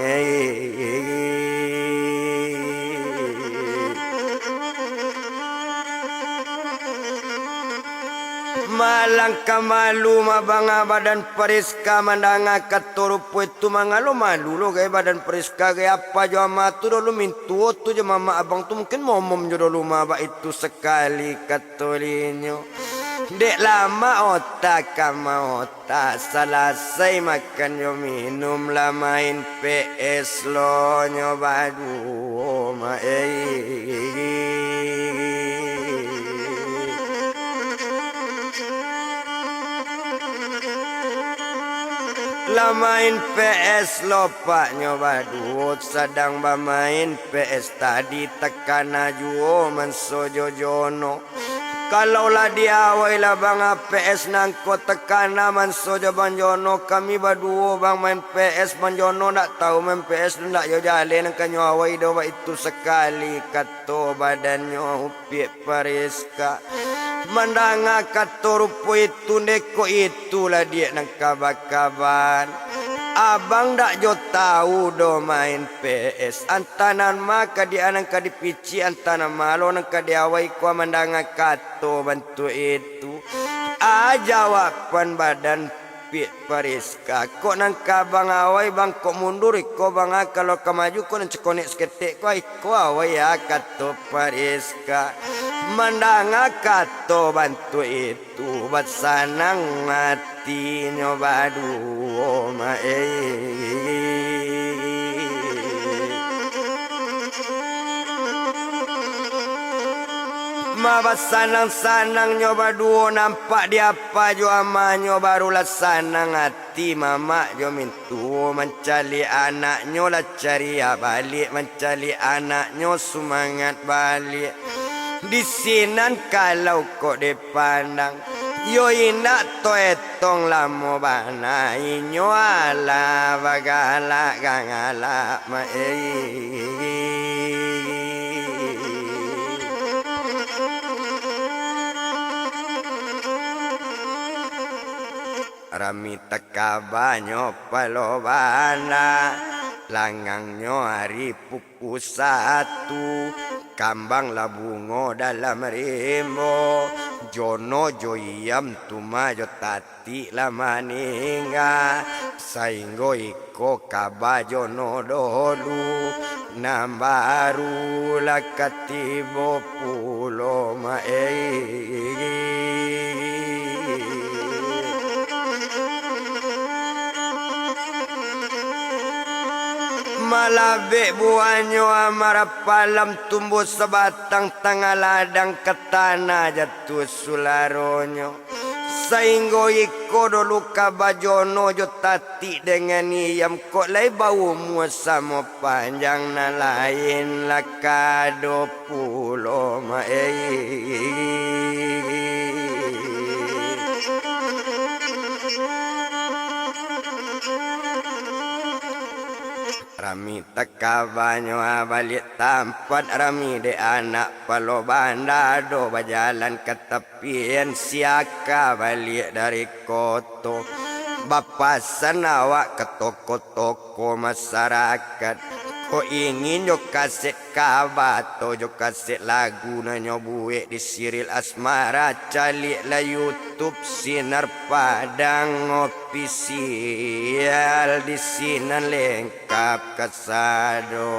malang kamalu mabanga badan periska mandanga katurupu itu mangalu malu lo gaya badan periska gaya apa jo ama tu dulu mintu tu jo mama abang tu mungkin momom jo dulu maba itu sekali katulinyo dek lama otak kama otak selesai makan yo minum lah main PS lo nyoba duo ma lah main PS lopak nyoba duot sedang bermain PS tadi tekan ajuo mensojo jono kalau lah diawai lah bang PS nangko tekan mensojo bang jono kami berduo bang main PS bang jono nak tahu main PS nak yo jale nang nyawai doa itu sekali kato badannya upik periska mandanga katorupo itu neko itulah dia nang kabar-kabar abang dak jo tahu do main PS antanan maka dia nang kadipici antanan malo nang kadiawai ko mandanga kato bantu itu jawaban badan pit pariska. Kok nang kabang away bang kok mundur iko bang kalau kemaju kok nang cekonek seketik ko iko away kato pariska. Mandang kato bantu itu bat sanang mati nyoba duo Mabas sanang-sanang nyoba duo nampak dia apa jo ama nyoba rulah sanang hati mama jo mintu mencari anaknya lah cari balik mencari anaknya semangat balik di sinan kalau kok dipandang yo indak to etong lamo bana inyo ala bagala gangala ma Rami tekabanyo palobana Langangnyo hari pupu satu Kambang labungo dalam rimbo Jono joyam tumajo tati lamaninga Sainggo iko kabajono dolu Nambaru lakatibo pulo Malabe buahnya amara palam tumbuh sebatang tengah ladang ke tanah jatuh sularonyo Sainggo iko dulu kabajono jo tati dengan iyam kok lai bau sama panjang na lain lakado pulo Rami tekabanyo balik tempat Rami de anak palo bandado berjalan ke tepian siaka balik dari koto bapasan awak ke toko-toko masyarakat Kok ingin jo kasih kabato jo kasih lagu nanyo buik di Siril Asmara calik la YouTube Sinar Padang official di sinan lengkap kasado